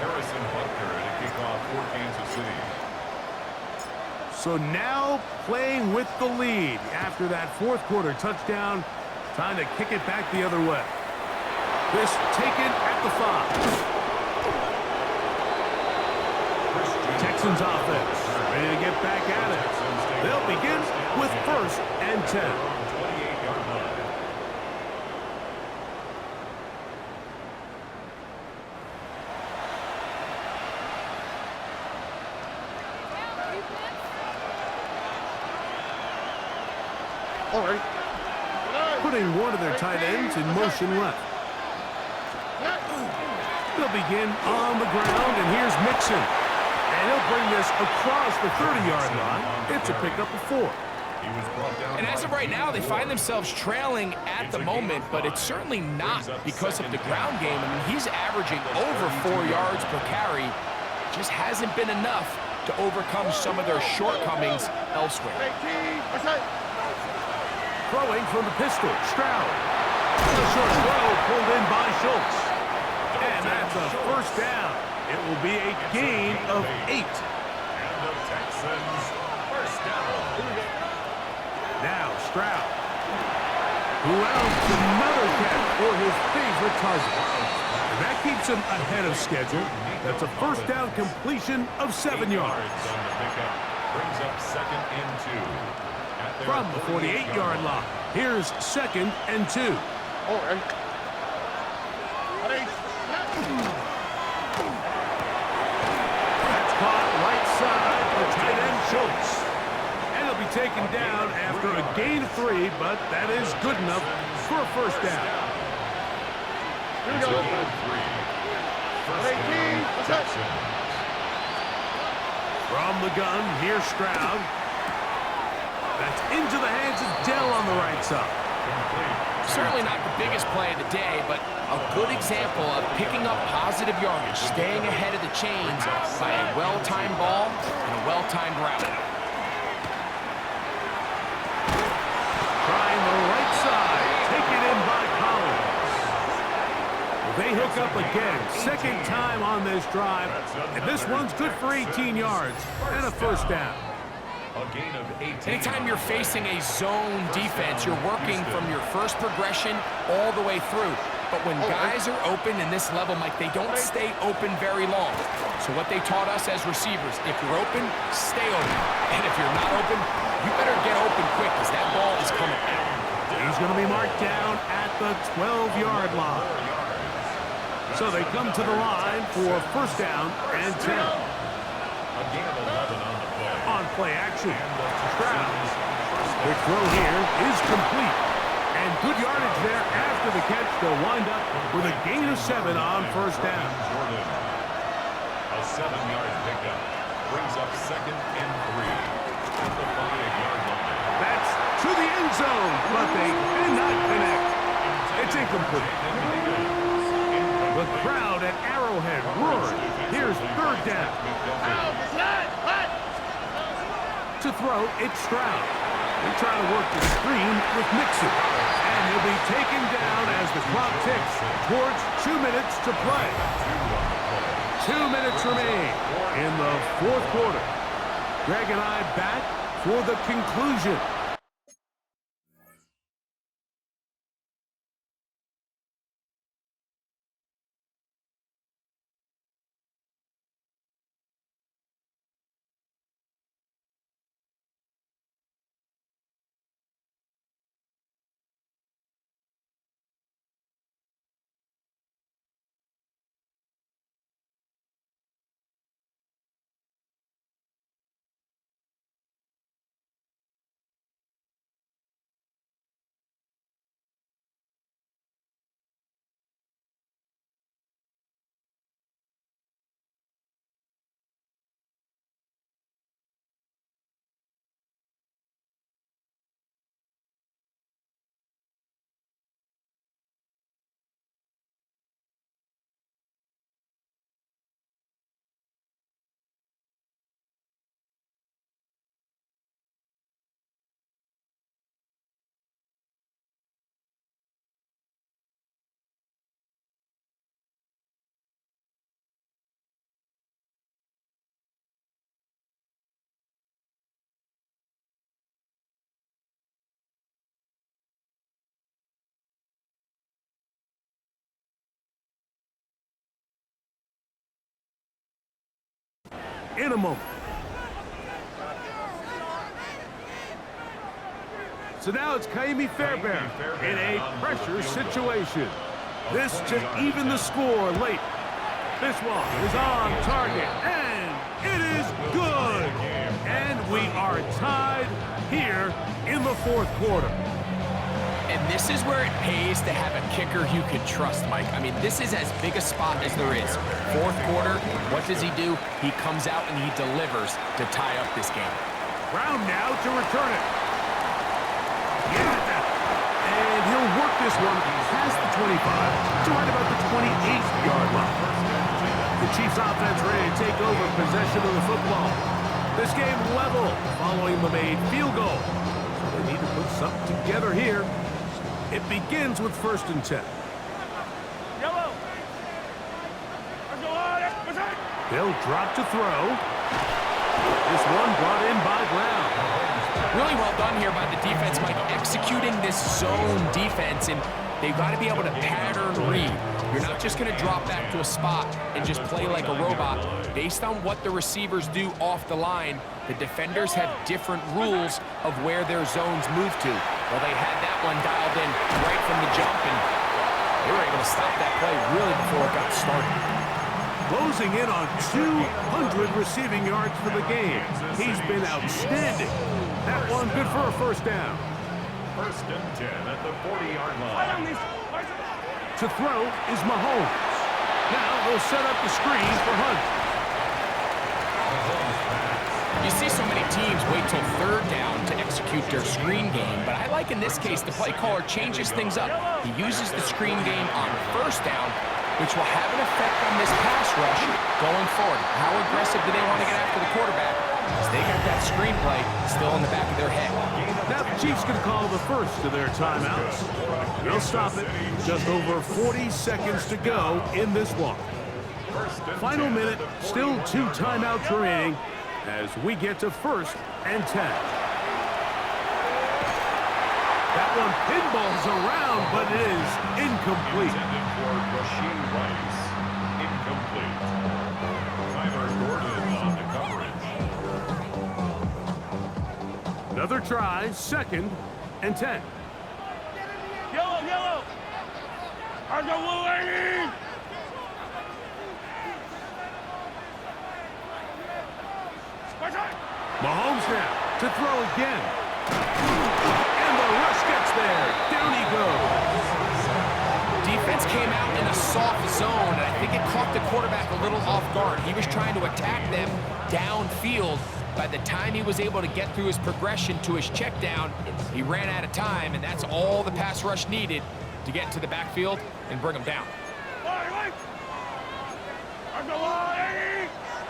Harrison Butker to kick off for Kansas City. So now playing with the lead after that fourth quarter touchdown. Time to kick it back the other way. This taken at the 5. Texans offense ready to get back at it. They'll begin with 1st and 10. 28-yard line. All right. Putting one of their tight ends in motion left. They'll begin on the ground, and here's Mixon. And he'll bring this across the 30-yard line. It's a pickup of 4. And as of right now, they find themselves trailing at the moment, but it's certainly not because of the ground game. I mean, he's averaging over 4 yards per carry. Just hasn't been enough to overcome some of their shortcomings elsewhere. Throwing from the pistol, Stroud. The short throw pulled in by Schultz. And that's a first down. It will be a gain of 8. And the Texans first down. Now Stroud, who rounds another catch for his favorite target. And that keeps him ahead of schedule. That's a first down completion of 7 yards. On the pickup brings up 2nd and 2. From the 48-yard line, here's 2nd and 2. All right. That's caught right side for tight end Schultz. And he'll be taken down after a gain of 3, but that is good enough for a first down. Here we go. From the gun, here's Stroud. That's into the hands of Dell on the right side. Certainly not the biggest play of the day, but a good example of picking up positive yardage, staying ahead of the chains by a well-timed ball and a well-timed route. Trying the right side, taken in by Collins. They hook up again, 2nd time on this drive, and this one's good for 18 yards and a first down. A gain of 18. Anytime you're facing a zone defense, you're working from your first progression all the way through. But when guys are open in this level, Mike, they don't stay open very long. So what they taught us as receivers, if you're open, stay open. And if you're not open, you better get open quick because that ball is coming out. He's going to be marked down at the 12-yard line. So they come to the line for first down and 10. A gain of 11 on the play. On play action, Stroud. The throw here is complete. And good yardage there after the catch. They'll wind up with a gain of 7 on first down. A 7-yard pickup brings up 2nd and 3 at the 5-yard line. That's to the end zone, but they cannot connect. It's incomplete. The crowd at Arrowhead roaring. Here's 3rd down. To throw, it's Stroud. They try to work the screen with Mixon. And he'll be taken down as the clock ticks towards 2 minutes to play. 2 minutes remain in the 4th quarter. Greg and I back for the conclusion. In a moment. So now it's Kaimi Fairbairn in a pressure situation. This to even the score late. This one is on target, and it is good. And we are tied here in the 4th quarter. And this is where it pays to have a kicker you can trust, Mike. I mean, this is as big a spot as there is. 4th quarter, what does he do? He comes out and he delivers to tie up this game. Brown now to return it. Yeah. And he'll work this one past the 25 to right about the 28-yard line. The Chiefs offense ready to take over possession of the football. This game level following the made field goal. So they need to put something together here. It begins with 1st and 10. They'll drop to throw. This one brought in by Brown. Really well done here by the defense, Mike, executing this zone defense, and they've got to be able to pattern read. You're not just going to drop back to a spot and just play like a robot. Based on what the receivers do off the line, the defenders have different rules of where their zones move to. Well, they had that one dialed in right from the jump, and they were able to stop that play really before it got started. Closing in on 200 receiving yards for the game. He's been outstanding. That one good for a 1st down. 1st and 10 at the 40-yard line. To throw is Mahomes. Now they'll set up the screen for Hunt. You see so many teams wait till 3rd down to execute their screen game, but I like in this case the play caller changes things up. He uses the screen game on 1st down, which will have an effect on this pass rush going forward. How aggressive do they want to get after the quarterback? Because they got that screenplay still in the back of their head. Now the Chiefs can call the first of their timeouts. They'll stop it. Just over 40 seconds to go in this one. Final minute, still 2 timeouts remaining as we get to 1st and 10. That one pinballs around, but it is incomplete. Intended for Rasheed Rice. Incomplete. Tyler Gordon on the coverage. Another try, 2nd and 10. Yellow! Mahomes now to throw again. And the rush gets there. Down he goes. Defense came out in a soft zone, and I think it caught the quarterback a little off guard. He was trying to attack them downfield. By the time he was able to get through his progression to his check down, he ran out of time, and that's all the pass rush needed to get to the backfield and bring him down.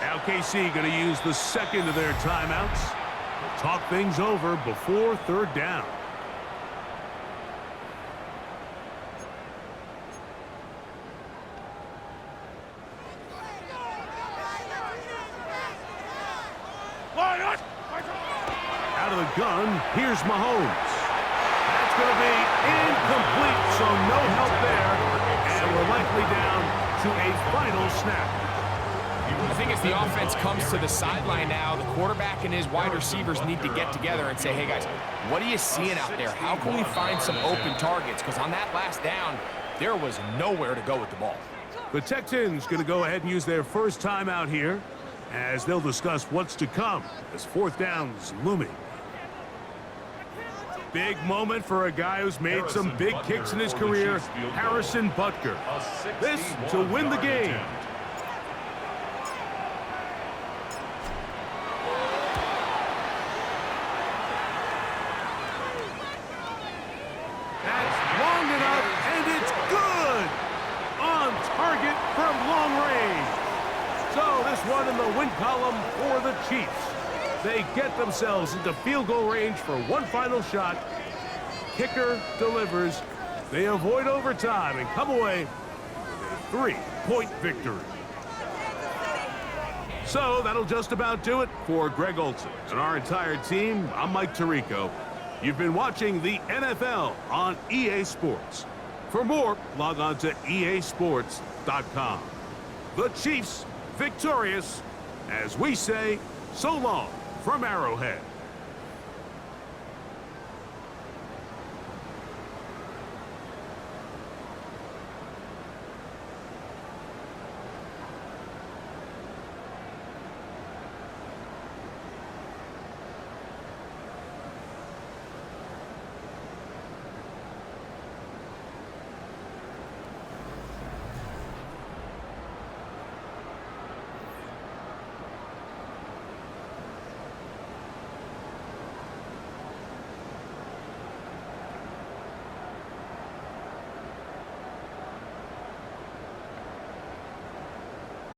Now KC going to use the second of their timeouts to talk things over before third down. Out of the gun, here's Mahomes. That's going to be incomplete, so no help there. And we're likely down to a final snap. I think as the offense comes to the sideline now, the quarterback and his wide receivers need to get together and say, hey guys, what are you seeing out there? How can we find some open targets? Because on that last down, there was nowhere to go with the ball. The Texans going to go ahead and use their first timeout here as they'll discuss what's to come as fourth down's looming. Big moment for a guy who's made some big kicks in his career, Harrison Butker. This to win the game. That's long enough, and it's good! On target from long range. So this one in the win column for the Chiefs. They get themselves into field goal range for one final shot. Kicker delivers. They avoid overtime and come away with a 3-point victory. So that'll just about do it for Greg Olson and our entire team. I'm Mike Tirico. You've been watching the NFL on EA Sports. For more, log on to easports.com. The Chiefs victorious, as we say, so long from Arrowhead.